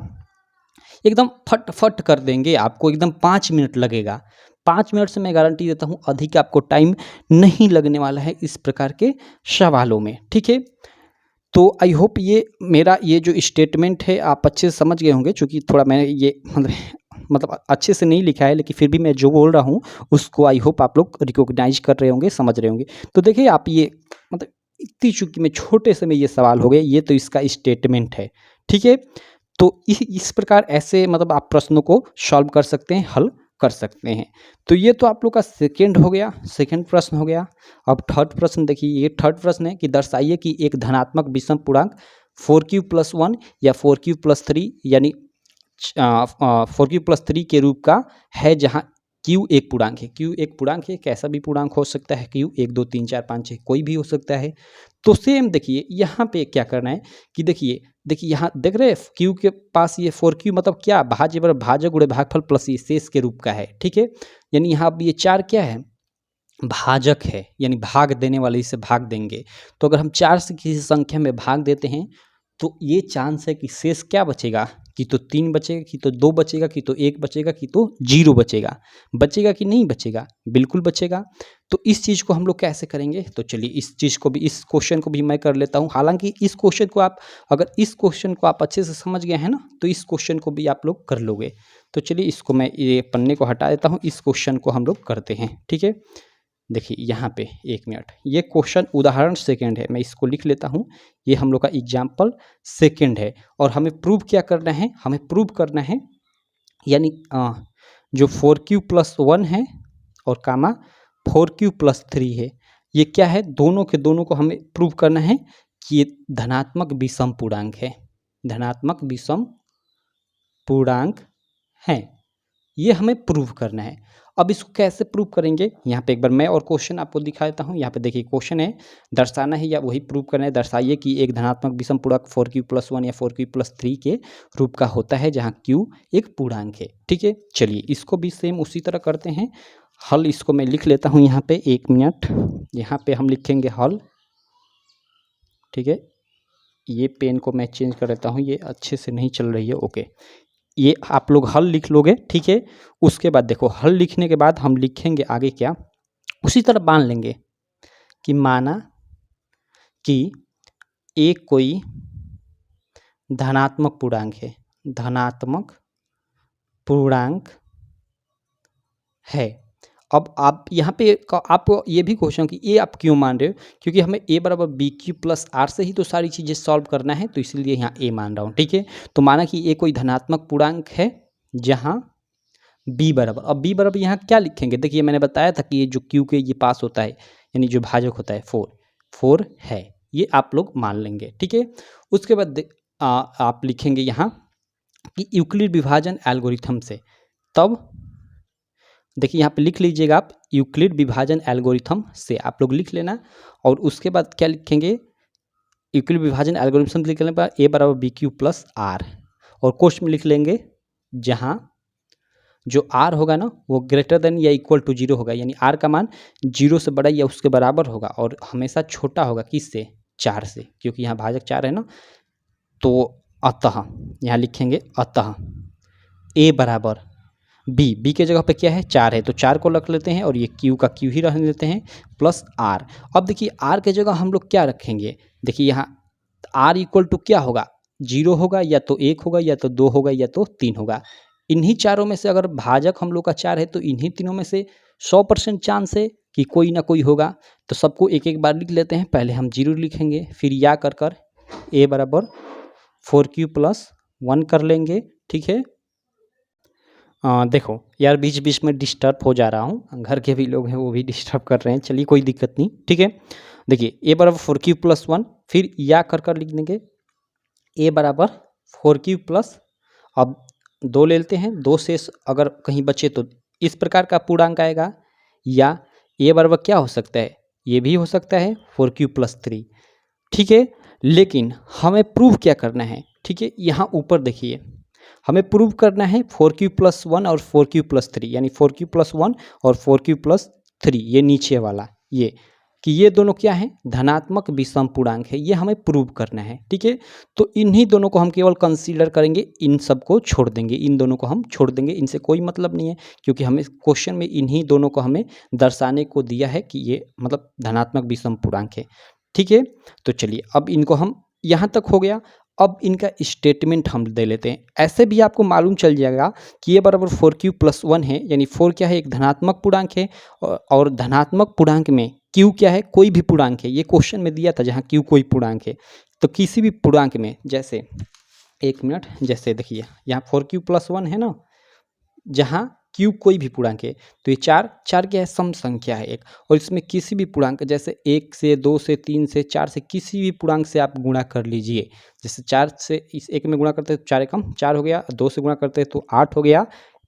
एकदम फट कर देंगे आपको, एकदम 5 मिनट लगेगा। 5 मिनट से मैं गारंटी देता हूँ, अधिक आपको टाइम नहीं लगने वाला है इस प्रकार के सवालों में। ठीक है, तो आई होप ये मेरा ये जो स्टेटमेंट है आप अच्छे से समझ गए होंगे, क्योंकि थोड़ा मैंने ये मतलब अच्छे से नहीं लिखा है, लेकिन फिर भी मैं जो बोल रहा हूँ उसको आई होप आप लोग रिकॉग्नाइज कर रहे होंगे, समझ रहे होंगे। तो देखिए आप ये मतलब इतनी चुकी में छोटे से में ये सवाल हो गए, ये तो इसका स्टेटमेंट है। ठीक है, तो इस प्रकार ऐसे मतलब आप प्रश्नों को सॉल्व कर सकते हैं, हल कर सकते हैं। तो ये तो आप लोग का सेकंड हो गया, सेकंड प्रश्न हो गया। अब थर्ड प्रश्न देखिए, ये थर्ड प्रश्न है कि दर्शाइए कि एक धनात्मक विषम पूर्णांक 4q + 1 या 4q + 3 यानी 4q + 3 के रूप का है, जहाँ q एक पूर्णांक है। q एक पूर्णांक है, कैसा भी पूर्णांक हो सकता है, q 1 2 3 4 5 6 कोई भी हो सकता है। तो सेम देखिए यहाँ पे क्या करना है कि देखिए यहाँ देख रहे हैं q के पास ये 4q मतलब क्या, भाज्य बराबर भाजक गुणे भागफल प्लस ये शेष के रूप का है। ठीक है, यानी यहाँ अब ये 4 क्या है, भाजक है, यानी भाग देने वाले, इसे भाग देंगे। तो अगर हम 4 से किसी संख्या में भाग देते हैं तो ये चांस है कि शेष क्या बचेगा, कि तो 3 बचेगा, कि तो 2 बचेगा, कि तो 1 बचेगा, कि तो 0 बचेगा। बचेगा कि नहीं बचेगा, बिल्कुल बचेगा। तो इस चीज़ को हम लोग कैसे करेंगे, तो चलिए इस चीज़ को भी, इस क्वेश्चन को भी मैं कर लेता हूँ। हालांकि इस क्वेश्चन को आप अगर इस क्वेश्चन को आप अच्छे से समझ गए हैं ना, तो इस क्वेश्चन को भी आप लोग कर लोगे। तो चलिए इसको मैं ये पन्ने को हटा देता हूँ, इस क्वेश्चन को हम लोग करते हैं। ठीक है, देखिए यहाँ पे 1 मिनट, ये क्वेश्चन उदाहरण सेकंड है, मैं इसको लिख लेता हूँ। ये हम लोग का एग्जाम्पल सेकंड है और हमें प्रूव क्या करना है, हमें प्रूव करना है यानी जो 4q + 1 है और कामा 4q + 3 है, ये क्या है, दोनों के दोनों को हमें प्रूव करना है कि ये धनात्मक विषम पूर्णांक है, धनात्मक विषम पूर्णांक है, ये हमें प्रूव करना है। अब इसको कैसे प्रूव करेंगे, यहाँ पे एक बार मैं और क्वेश्चन आपको दिखा देता हूँ। यहाँ पे देखिए क्वेश्चन है, दर्शाना है या वही प्रूव करना है, दर्शाइए कि एक धनात्मक विषम पूर्णांक 4q + 1 या 4q + 3 के रूप का होता है, जहाँ q एक पूर्णांक है। ठीक है, चलिए इसको भी सेम उसी तरह करते हैं हल। इसको मैं लिख लेता हूँ यहाँ पे, 1 मिनट, यहाँ पे हम लिखेंगे हल। ठीक है, ये पेन को मैं चेंज कर लेता हूँ, ये अच्छे से नहीं चल रही है। ओके, ये आप लोग हल लिख लोगे, ठीक है। उसके बाद देखो हल लिखने के बाद हम लिखेंगे आगे क्या, उसी तरह मान लेंगे कि माना कि एक कोई धनात्मक पूर्णांक है, धनात्मक पूर्णांक है। अब आप यहाँ पे आप ये भी क्वेश्चन कि ये आप क्यों मान रहे हो, क्योंकि हमें a बराबर बी क्यू प्लस आर से ही तो सारी चीज़ें सॉल्व करना है, तो इसलिए यहाँ a मान रहा हूँ, ठीक है। तो माना कि ये कोई धनात्मक पूर्णांक है जहाँ b बराबर, अब b बराबर यहाँ क्या लिखेंगे, देखिए मैंने बताया था कि ये जो q के ये पास होता है यानी जो भाजक होता है 4 है, ये आप लोग मान लेंगे, ठीक है। उसके बाद आप लिखेंगे यहाँ कि यूक्लिड विभाजन एल्गोरिथम से, तब देखिए यहाँ पे लिख लीजिएगा आप, यूक्लिड विभाजन एल्गोरिथम से आप लोग लिख लेना। और उसके बाद क्या लिखेंगे, यूक्लिड विभाजन एल्गोरिथम लिख लेने पर a बराबर बी क्यू प्लस आर, और क्वेश्चन में लिख लेंगे जहाँ जो r होगा ना वो ग्रेटर देन या इक्वल टू 0 होगा, यानी r का मान 0 से बड़ा या उसके बराबर होगा और हमेशा छोटा होगा किससे, 4 से, क्योंकि यहाँ भाजक 4 है ना। तो अतः यहाँ लिखेंगे अतः a बराबर b के जगह पे क्या है 4 है, तो 4 को रख लेते हैं और ये q का q ही रहने देते हैं प्लस r। अब देखिए r के जगह हम लोग क्या रखेंगे, देखिए यहाँ r इक्वल टू क्या होगा, 0 होगा या तो 1 होगा या तो 2 होगा या तो 3 होगा। इन्हीं चारों में से अगर भाजक हम लोग का 4 है तो इन्हीं तीनों में से 100% चांस है कि कोई ना कोई होगा। तो सबको एक एक बार लिख लेते हैं, पहले हम 0 लिखेंगे, फिर या कर a बराबर 4q प्लस 1 कर लेंगे, ठीक है। देखो यार बीच बीच में डिस्टर्ब हो जा रहा हूँ, घर के भी लोग हैं वो भी डिस्टर्ब कर रहे हैं, चलिए कोई दिक्कत नहीं, ठीक है। देखिए a बराबर 4q प्लस 1, फिर या कर लिख देंगे a बराबर 4q प्लस, अब 2 ले लेते हैं, 2 से अगर कहीं बचे तो इस प्रकार का पूर्णांक आएगा, या a बराबर क्या हो सकता है, ये भी हो सकता है 4q प्लस 3, ठीक है। लेकिन हमें प्रूव क्या करना है, ठीक है, यहाँ ऊपर देखिए हमें प्रूव करना है 4q प्लस 1 और 4q प्लस 3, यानी 4q प्लस 1 और 4q प्लस 3, ये नीचे वाला ये कि ये दोनों क्या है, धनात्मक विषम पूर्णांक है, ये हमें प्रूव करना है, ठीक है। तो इन्हीं दोनों को हम केवल कंसीडर करेंगे, इन सब को छोड़ देंगे, इन दोनों को हम छोड़ देंगे, इनसे कोई मतलब नहीं है, क्योंकि हमें क्वेश्चन में इन्हीं दोनों को हमें दर्शाने को दिया है कि ये मतलब धनात्मक विषम पूर्णांक है, ठीक है। तो चलिए अब इनको हम, यहाँ तक हो गया। अब इनका स्टेटमेंट हम दे लेते हैं, ऐसे भी आपको मालूम चल जाएगा कि ये बराबर 4q प्लस 1 है, यानी 4 क्या है, एक धनात्मक पूर्णांक है, और धनात्मक पूर्णांक में q क्या है, कोई भी पूर्णांक है, ये क्वेश्चन में दिया था जहाँ q कोई पूर्णांक है, तो किसी भी पूर्णांक में, जैसे एक मिनट, जैसे देखिए यहाँ 4q प्लस 1 है ना, जहाँ q कोई भी पूर्णांक है, तो ये 4 क्या है, सम संख्या है एक, और इसमें किसी भी पूर्णांक जैसे 1 से 2 से 3 से 4 से किसी भी पूर्णांक से आप गुणा कर लीजिए। जैसे 4 से इस 1 में गुणा करते हैं तो 4 एकम 4 हो गया, 2 से गुणा करते हैं तो 8 हो गया,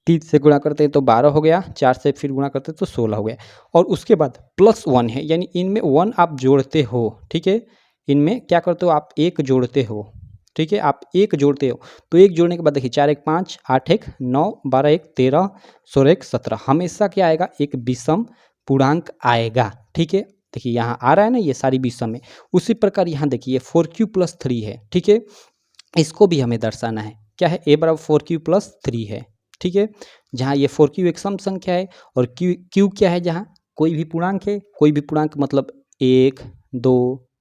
3 से गुणा करते हैं तो 12 हो गया, 4 से फिर गुणा करते हैं तो 16 हो गया, और उसके बाद प्लस 1 है, यानी इनमें 1 आप जोड़ते हो, ठीक है। इनमें क्या करते हो आप, 1 जोड़ते हो, ठीक है, आप 1 जोड़ते हो, तो 1 जोड़ने के बाद देखिए 4 1 5, 8 1 9, 12 1 13, 16 1 17, हमेशा क्या आएगा, एक विषम पूर्णांक आएगा, ठीक है। देखिए यहाँ आ रहा है ना, ये सारी विषम है। उसी प्रकार यहाँ देखिए 4q प्लस 3 है, ठीक है, इसको भी हमें दर्शाना है, क्या है, a बराबर 4q प्लस 3 है, ठीक है। जहाँ ये 4q एक सम संख्या है और q क्या है, जहाँ कोई भी पूर्णांक है, कोई भी पूर्णांक मतलब 1 2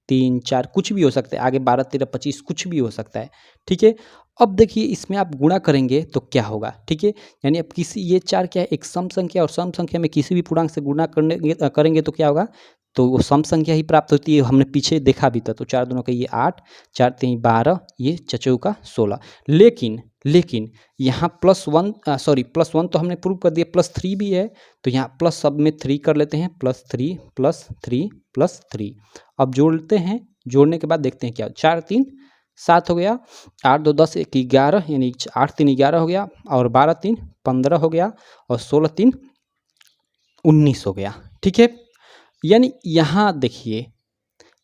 3 4 कुछ भी हो सकता है, आगे 12 13 25 कुछ भी हो सकता है, ठीक है। अब देखिए इसमें आप गुणा करेंगे तो क्या होगा, ठीक है, यानी अब किसी, ये 4 क्या है, एक सम संख्या, और सम संख्या में किसी भी पूर्णांक से गुणा करेंगे तो क्या होगा, तो वो सम संख्या ही प्राप्त होती है, हमने पीछे देखा भी था। तो 4 दूनों का ये 8, 4 3 12, ये चचौका 16। लेकिन यहाँ प्लस 1 तो हमने प्रूव कर दिया, प्लस 3 भी है, तो यहाँ प्लस सब में 3 कर लेते हैं, प्लस 3 प्लस 3 प्लस 3। अब जोड़ते हैं, जोड़ने के बाद देखते हैं क्या, 4 3 7 हो गया, 8 2 10 1 11, यानी 8 3 11 हो गया, और 12 3 15 हो गया, और 16 3 19 हो गया, ठीक है। यानी यहाँ देखिए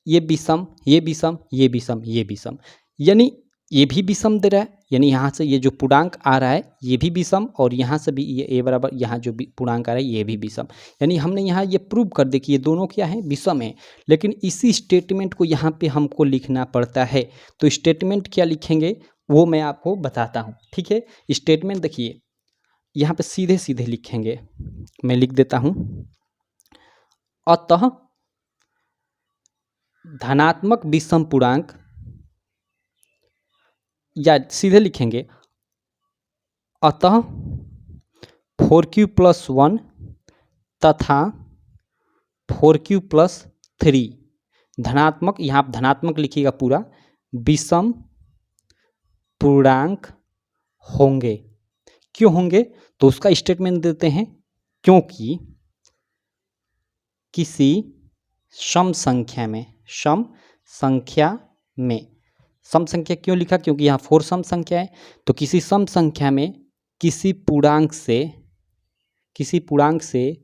ये विषम, ये विषम, ये विषम, ये विषम, यानी ये भी विषम दे रहा है, यानी यहाँ से ये जो पूर्णांक आ रहा है ये भी विषम, और यहाँ से भी ये a बराबर यहाँ जो पूर्णांक आ रहा है ये भी विषम, यानी हमने यहाँ ये प्रूव कर दिया कि ये दोनों क्या है, विषम है। लेकिन इसी स्टेटमेंट को यहाँ पे हमको लिखना पड़ता है, तो स्टेटमेंट क्या लिखेंगे, वो मैं आपको बताता हूँ, ठीक है। स्टेटमेंट देखिए, यहाँ पे सीधे सीधे लिखेंगे, मैं लिख देता हूँ, अतः धनात्मक विषम पूर्णांक, या सीधे लिखेंगे अतः 4q+1 तथा 4q+3 धनात्मक, यहाँ आप धनात्मक लिखिएगा पूरा, विषम पूर्णांक होंगे। क्यों होंगे? तो उसका स्टेटमेंट देते हैं, क्योंकि किसी सम संख्या में, सम संख्या क्यों लिखा? क्योंकि यहाँ 4 सम संख्या है, तो किसी सम संख्या में किसी पूर्णांक से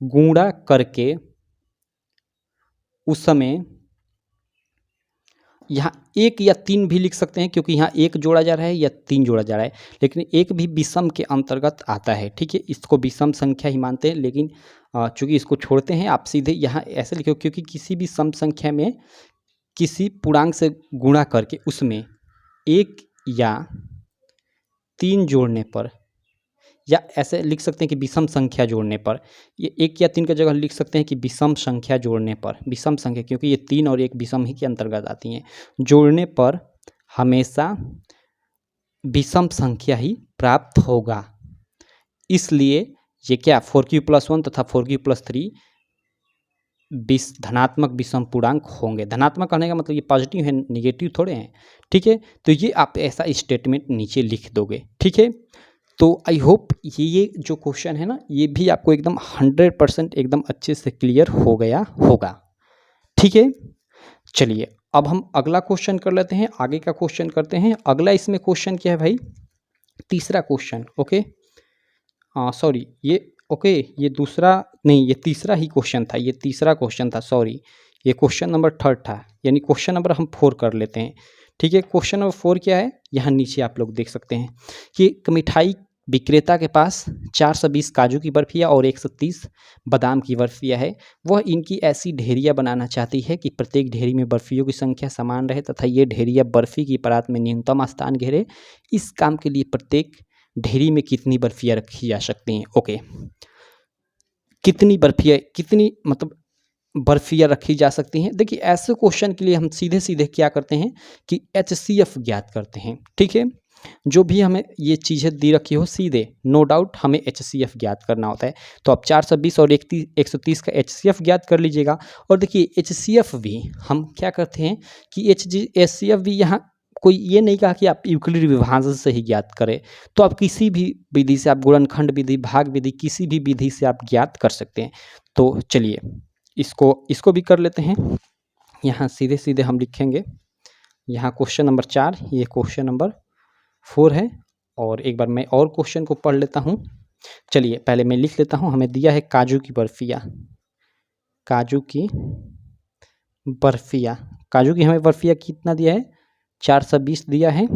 गुणा करके उस समय, यहाँ 1 या 3 भी लिख सकते हैं, क्योंकि यहाँ 1 जोड़ा जा रहा है या 3 जोड़ा जा रहा है, लेकिन 1 भी विषम के अंतर्गत आता है, ठीक है। इसको विषम संख्या ही मानते हैं, लेकिन चूंकि इसको छोड़ते हैं, आप सीधे यहाँ ऐसे लिखो, क्योंकि किसी भी सम संख्या में किसी पूर्णांक से गुणा करके उसमें 1 या 3 जोड़ने पर, या ऐसे लिख सकते हैं कि विषम संख्या जोड़ने पर, ये 1 या 3 की जगह लिख सकते हैं कि विषम संख्या जोड़ने पर, विषम संख्या, क्योंकि ये 3 और 1 विषम ही के अंतर्गत आती हैं, जोड़ने पर हमेशा विषम संख्या ही प्राप्त होगा। इसलिए ये क्या 4q+1 तथा 4q+3 धनात्मक विषम पूर्णांक होंगे। धनात्मक कहने का मतलब ये पॉजिटिव है, निगेटिव थोड़े हैं, ठीक है। तो ये आप ऐसा स्टेटमेंट नीचे लिख दोगे, ठीक है। तो आई होप ये जो क्वेश्चन है ना, ये भी आपको एकदम 100% एकदम अच्छे से क्लियर हो गया होगा, ठीक है। चलिए अब हम अगला क्वेश्चन कर लेते हैं, आगे का क्वेश्चन करते हैं। अगला इसमें क्वेश्चन क्या है भाई? तीसरा क्वेश्चन, ओके, सॉरी, ये दूसरा नहीं, ये तीसरा ही क्वेश्चन था, ये तीसरा क्वेश्चन था, सॉरी, ये क्वेश्चन नंबर 3 था, यानी क्वेश्चन नंबर हम 4 कर लेते हैं, ठीक है। क्वेश्चन नंबर 4 क्या है? यहाँ नीचे आप लोग देख सकते हैं कि एक मिठाई विक्रेता के पास 420 काजू की बर्फियाँ और 130 बादाम की बर्फियाँ है। वह इनकी ऐसी ढेरियाँ बनाना चाहती है कि प्रत्येक ढेरी में बर्फियों की संख्या समान रहे तथा ये ढेरियाँ बर्फी की परात में न्यूनतम स्थान घेरे। इस काम के लिए प्रत्येक ढेरी में कितनी बर्फियाँ रखी जा सकती हैं? ओके, कितनी बर्फियाँ रखी जा सकती हैं? देखिए ऐसे क्वेश्चन के लिए हम सीधे सीधे क्या करते हैं कि HCF ज्ञात करते हैं, ठीक है। जो भी हमें ये चीज़ें दी रखी हो, सीधे नो डाउट हमें HCF ज्ञात करना होता है। तो आप 420 और 130 का HCF ज्ञात कर लीजिएगा। और देखिए HCF भी हम क्या करते हैं कि HCF भी यहाँ कोई ये नहीं कहा कि आप यूक्लिड विभाजन से ही ज्ञात करें, तो आप किसी भी विधि से, आप गुणनखंड विधि, भाग विधि, किसी भी विधि से आप ज्ञात कर सकते हैं। तो चलिए इसको भी कर लेते हैं। यहाँ सीधे सीधे हम लिखेंगे, यहाँ क्वेश्चन नंबर 4, ये क्वेश्चन नंबर 4 है। और एक बार मैं और क्वेश्चन को पढ़ लेता हूँ। चलिए पहले मैं लिख लेता हूँ। हमें दिया है काजू की बर्फियाँ, काजू की हमें बर्फियाँ कितना दिया है? 420 दिया है।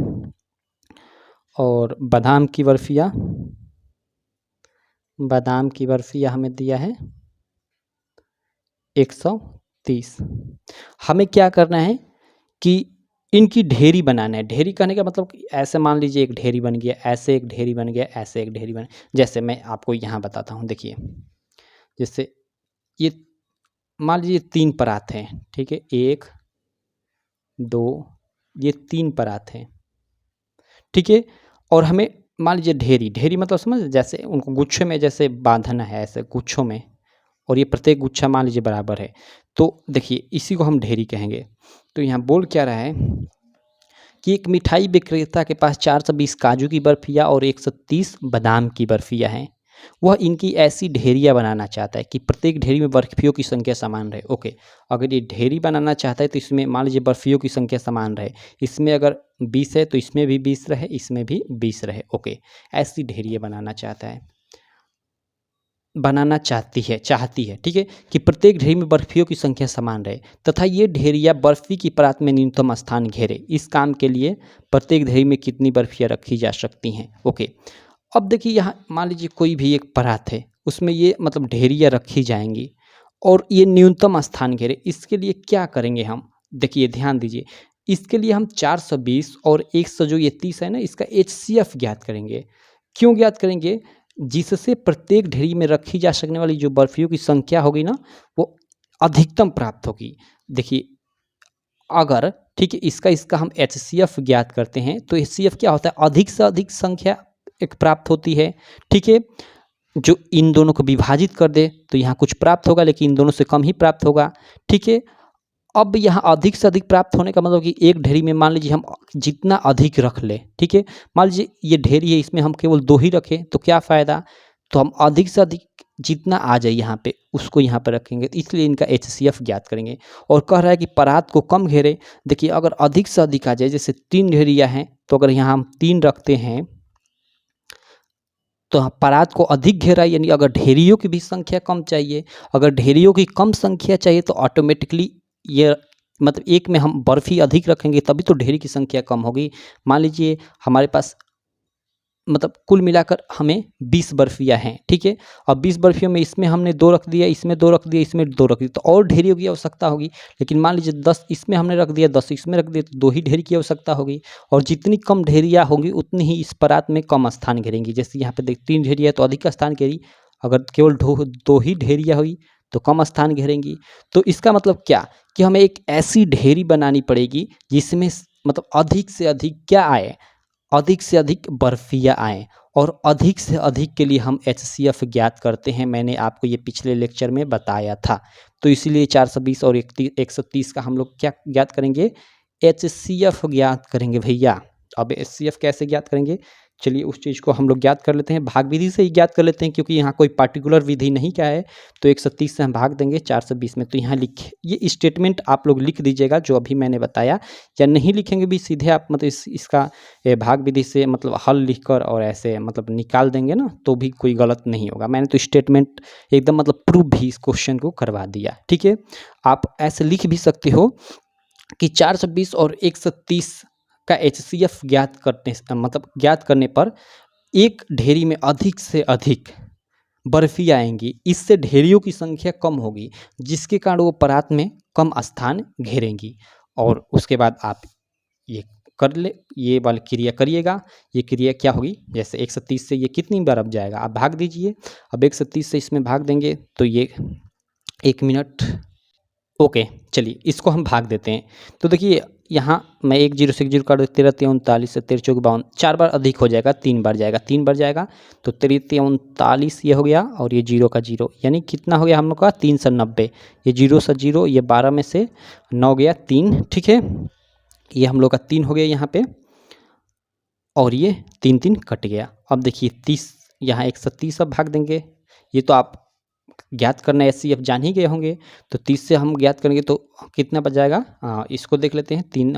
और बादाम की बर्फियाँ हमें दिया है 130। हमें क्या करना है कि इनकी ढेरी बनाना है। ढेरी कहने का मतलब ऐसे मान लीजिए एक ढेरी बन गया, ऐसे एक ढेरी बन गया, ऐसे एक ढेरी बन, जैसे मैं आपको यहाँ बताता हूँ। देखिए जैसे ये मान लीजिए 3 परात हैं, ठीक है, 1 2, ये 3 परात हैं, ठीक है। और हमें मान लीजिए ढेरी मतलब समझ, जैसे उनको गुच्छे में जैसे बांधना है, ऐसे गुच्छों में, और ये प्रत्येक गुच्छा मान लीजिए बराबर है। तो देखिए इसी को हम ढेरी कहेंगे। तो यहाँ बोल क्या रहा है कि एक मिठाई विक्रेता के पास 420 काजू की बर्फियाँ और 130 बादाम की बर्फियाँ हैं। वह इनकी ऐसी ढेरियाँ बनाना चाहता है कि प्रत्येक ढेरी में बर्फियों की संख्या समान रहे। ओके, अगर ये ढेरी बनाना चाहता है तो इसमें मान लीजिए बर्फियों की संख्या समान रहे, इसमें अगर 20 है तो इसमें भी 20 रहे, इसमें भी 20 रहे। ओके, ऐसी ढेरियाँ चाहती है, ठीक है, कि प्रत्येक ढेरी में बर्फियों की संख्या समान रहे तथा ये ढेरियाँ बर्फी की परात में न्यूनतम स्थान घेरे। इस काम के लिए प्रत्येक ढेरी में कितनी बर्फियाँ रखी जा सकती हैं? ओके, अब देखिए यहाँ मान लीजिए कोई भी एक परात है, उसमें ये मतलब ढेरियाँ रखी जाएंगी और ये न्यूनतम स्थान घेरे। इसके लिए क्या करेंगे हम? देखिए ध्यान दीजिए, इसके लिए हम 420 और 100 जो ये 30 है ना, इसका HCF ज्ञात करेंगे। क्यों ज्ञात करेंगे? जिससे प्रत्येक ढेरी में रखी जा सकने वाली जो बर्फियों की संख्या होगी ना, वो अधिकतम प्राप्त होगी। देखिए, अगर ठीक है इसका हम HCF ज्ञात करते हैं, तो HCF क्या होता है? अधिक से अधिक संख्या एक प्राप्त होती है। ठीक है, जो इन दोनों को विभाजित कर दे तो यहाँ कुछ प्राप्त होगा, लेकिन इन दोनों से कम ही प्राप्त होगा। ठीक है, अब यहाँ अधिक से अधिक प्राप्त होने का मतलब कि एक ढेरी में मान लीजिए हम जितना अधिक रख ले, ठीक है, मान लीजिए ये ढेरी है, इसमें हम केवल 2 ही रखें तो क्या फ़ायदा? तो हम अधिक से अधिक जितना आ जाए यहाँ पे उसको यहाँ पे रखेंगे, इसलिए इनका HCF ज्ञात करेंगे। और कह रहा है कि परात को कम घेरे। देखिए, अगर अधिक से अधिक आ जाए, जैसे 3 ढेरियाँ हैं, तो अगर यहाँ हम 3 रखते हैं तो परात को अधिक घेरा, यानी अगर ढेरियों की भी संख्या कम चाहिए, अगर ढेरियों की कम संख्या चाहिए तो ऑटोमेटिकली ये मतलब एक में हम बर्फ़ी अधिक रखेंगे तभी तो ढेरी की संख्या कम होगी। मान लीजिए हमारे पास मतलब कुल मिलाकर हमें 20 बर्फियाँ हैं, ठीक है। अब 20 बर्फियों में इसमें हमने 2 रख दिया, इसमें 2 रख दिया, इसमें 2 रख दिया, तो और ढेरियों की आवश्यकता होगी। लेकिन मान लीजिए 10 इसमें हमने रख दिया, 10 इसमें रख दिया, तो 2 ही ढेरी की आवश्यकता होगी। और जितनी कम ढेरियाँ होंगी उतनी ही इस परात में कम स्थान घेरेंगी। जैसे यहाँ पे देख 3 ढेरियाँ तो अधिक स्थान घेरी, अगर केवल 2 ही ढेरियाँ हुई तो कम स्थान घेरेंगी। तो इसका मतलब क्या कि हमें एक ऐसी ढेरी बनानी पड़ेगी जिसमें मतलब अधिक से अधिक क्या आए, अधिक से अधिक बर्फियाँ आएँ। और अधिक से अधिक के लिए हम HCF ज्ञात करते हैं, मैंने आपको ये पिछले लेक्चर में बताया था। तो इसीलिए 420 और 130 का हम लोग क्या ज्ञात करेंगे? HCF ज्ञात करेंगे भैया। अब HCF कैसे ज्ञात करेंगे? चलिए उस चीज़ को हम लोग ज्ञात कर लेते हैं, भाग विधि से ही ज्ञात कर लेते हैं, क्योंकि यहाँ कोई पार्टिकुलर विधि नहीं क्या है। तो 130 से हम भाग देंगे 420 में, तो यहाँ लिखे ये स्टेटमेंट आप लोग लिख दीजिएगा जो अभी मैंने बताया, या नहीं लिखेंगे भी सीधे आप मतलब इसका भाग विधि से मतलब हल लिखकर और ऐसे मतलब निकाल देंगे ना, तो भी कोई गलत नहीं होगा। मैंने तो स्टेटमेंट एकदम मतलब प्रूव भी इस क्वेश्चन को करवा दिया, ठीक है। आप ऐसे लिख भी सकते हो कि 420 और 130 का HCF ज्ञात करने मतलब ज्ञात करने पर एक ढेरी में अधिक से अधिक बर्फियाँ आएंगी, इससे ढेरियों की संख्या कम होगी, जिसके कारण वो परात में कम स्थान घेरेंगी। और उसके बाद आप ये कर ले, ये वाली क्रिया करिएगा। ये क्रिया क्या होगी? जैसे 130 से ये कितनी बार अब जाएगा, आप भाग दीजिए। अब 130 से इसमें भाग देंगे तो ये 1 मिनट, ओके चलिए इसको हम भाग देते हैं। तो देखिए यहाँ मैं 1 0 से 1 0 काट दे, 13 3 39 से 13 4 52, 4 बार अधिक हो जाएगा, 3 बार जाएगा, 3 बार जाएगा तो 13 3 39 ये हो गया, और ये 0 का 0 यानी कितना हो गया हम लोग का? 3 से 90। ये 0 से 0, ये 12 में से 9 गया 3, ठीक है। ये हम लोग का 3 हो गया यहाँ पे, और ये 3 3 कट गया। अब देखिए 30, यहाँ 130 अब भाग देंगे। ये तो आप ज्ञात करना HCF जान ही गए होंगे, तो 30 से हम ज्ञात करेंगे तो कितना बच जाएगा? इसको देख लेते हैं। 3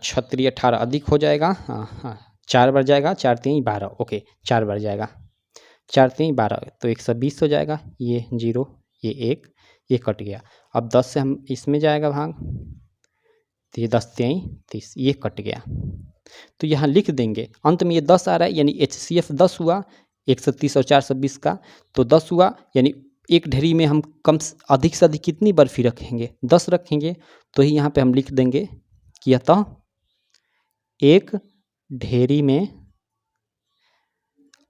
36 18 अधिक हो जाएगा, 4 बार जाएगा, 4 3 12, ओके 4 बार जाएगा, 4 3 12 तो 120 हो जाएगा। ये 0, ये 1, ये कट गया। अब 10 से हम इसमें जाएगा भाग, तो ये 10 3 30, ये कट गया। तो यहाँ लिख देंगे, अंत में ये 10 आ रहा है, यानी HCF 10 हुआ 130 और 420 का, तो 10 हुआ, यानी एक ढेरी में हम अधिक से अधिक कितनी बर्फी रखेंगे? 10 रखेंगे। तो ही यहाँ पे हम लिख देंगे कि अतः एक ढेरी में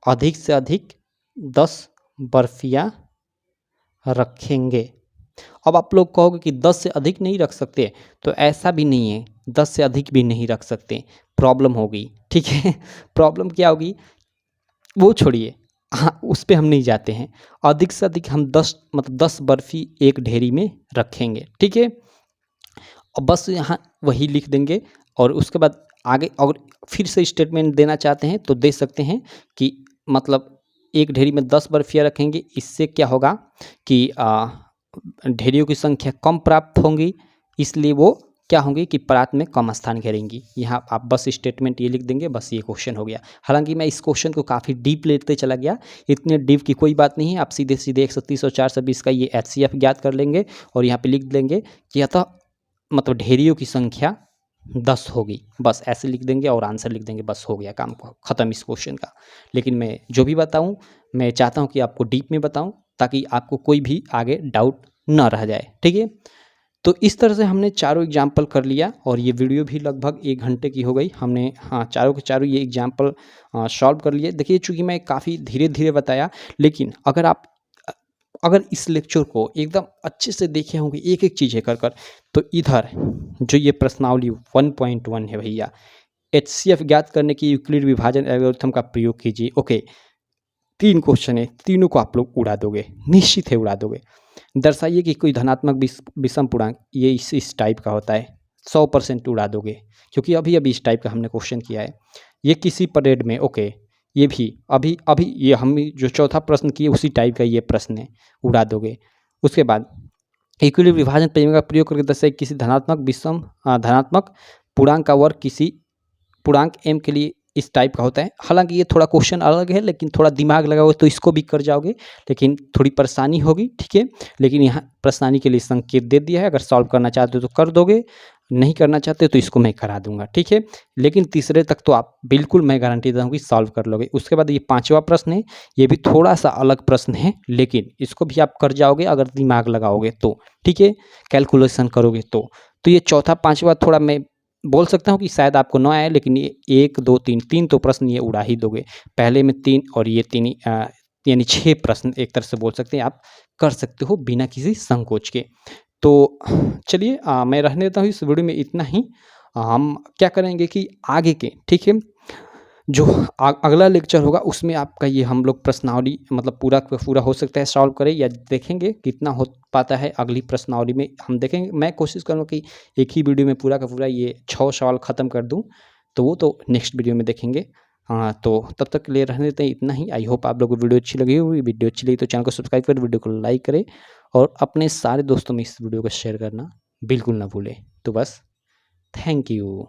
अधिक से अधिक 10 बर्फियाँ रखेंगे। अब आप लोग कहोगे कि 10 से अधिक नहीं रख सकते, तो ऐसा भी नहीं है, 10 से अधिक भी नहीं रख सकते, प्रॉब्लम होगी, ठीक है। प्रॉब्लम क्या होगी वो छोड़िए, हाँ उस पे हम नहीं जाते हैं। अधिक से अधिक हम 10 मतलब 10 बर्फ़ी एक ढेरी में रखेंगे, ठीक है। और बस यहाँ वही लिख देंगे, और उसके बाद आगे अगर फिर से स्टेटमेंट देना चाहते हैं तो दे सकते हैं कि मतलब एक ढेरी में 10 बर्फियाँ रखेंगे, इससे क्या होगा कि ढेरियों की संख्या कम प्राप्त होंगी, इसलिए वो क्या होंगी कि परात में कम स्थान घेरेंगी। यहाँ आप बस स्टेटमेंट ये लिख देंगे, बस ये क्वेश्चन हो गया। हालांकि मैं इस क्वेश्चन को काफ़ी डीप लेते चला गया, इतने डीप की कोई बात नहीं है। आप सीधे सीधे 130 और 420 का ये HCF ज्ञात कर लेंगे, और यहाँ पे लिख देंगे कि अतः मतलब ढेरियों की संख्या 10 होगी, बस ऐसे लिख देंगे और आंसर लिख देंगे, बस हो गया काम ख़त्म इस क्वेश्चन का। लेकिन मैं जो भी बताऊँ, मैं चाहता हूँ कि आपको डीप में बताऊँ, ताकि आपको कोई भी आगे डाउट न रह जाए, ठीक है। तो इस तरह से हमने चारों एग्जाम्पल कर लिया और ये वीडियो भी लगभग 1 घंटे की हो गई। हमने हाँ, चारों के चारों ये एग्जाम्पल सॉल्व कर लिए। देखिए चूँकि मैं काफ़ी धीरे-धीरे बताया, लेकिन अगर इस लेक्चर को एकदम अच्छे से देखे होंगे एक-एक चीज़ें कर, तो इधर जो ये प्रश्नावली 1.1 है भैया, एचसीएफ ज्ञात करने की यूक्लिड विभाजन एल्गोरिथम का प्रयोग कीजिए। ओके, 3 क्वेश्चन है, तीनों को आप लोग उड़ा दोगे, निश्चित है उड़ा दोगे। दर्शाइए कि कोई धनात्मक विषम पूर्णांक ये इस टाइप का होता है, 100% उड़ा दोगे, क्योंकि अभी इस टाइप का हमने क्वेश्चन किया है। ये किसी परेड में, ओके, ये भी अभी ये हम जो चौथा प्रश्न किए उसी टाइप का ये प्रश्न है, उड़ा दोगे। उसके बाद यूक्लिड विभाजन प्रमेय का प्रयोग करके दर्शाइए किसी धनात्मक पूर्णांक का वर्ग किसी पूर्णांक m के लिए इस टाइप का होता है। हालांकि ये थोड़ा क्वेश्चन अलग है, लेकिन थोड़ा दिमाग लगाओगे तो इसको भी कर जाओगे, लेकिन थोड़ी परेशानी होगी, ठीक है। लेकिन यहाँ परेशानी के लिए संकेत दे दिया है, अगर सॉल्व करना चाहते हो तो कर दोगे, नहीं करना चाहते तो इसको मैं करा दूंगा, ठीक है। लेकिन तीसरे तक तो आप बिल्कुल मैं गारंटी देता हूँ कि सॉल्व कर लोगे। उसके बाद ये 5वां प्रश्न है, ये भी थोड़ा सा अलग प्रश्न है, लेकिन इसको भी आप कर जाओगे अगर दिमाग लगाओगे तो, ठीक है, कैलकुलेशन करोगे तो। ये चौथा 5वां थोड़ा मैं बोल सकता हूँ कि शायद आपको ना आए, लेकिन ये 1 2 3 तो प्रश्न ये उड़ा ही दोगे। पहले में 3 और ये 3 यानी 6 प्रश्न एक तरह से बोल सकते हैं, आप कर सकते हो बिना किसी संकोच के। तो चलिए मैं रहने देता हूँ इस वीडियो में इतना ही। हम क्या करेंगे कि आगे के, ठीक है, जो अगला लेक्चर होगा उसमें आपका ये हम लोग प्रश्नावली मतलब पूरा का पूरा हो सकता है सॉल्व करें, या देखेंगे कितना हो पाता है। अगली प्रश्नावली में हम देखेंगे, मैं कोशिश करूँगा कि एक ही वीडियो में पूरा का पूरा ये 6 सवाल ख़त्म कर दूँ, तो वो तो नेक्स्ट वीडियो में देखेंगे। हाँ, तो तब तक के लिए रहने देते हैं इतना ही। आई होप आप लोगों को वीडियो अच्छी लगी होगी। वीडियो अच्छी लगी तो चैनल को सब्सक्राइब करें, वीडियो को लाइक करें और अपने सारे दोस्तों में इस वीडियो को शेयर करना बिल्कुल ना भूलें। तो बस, थैंक यू।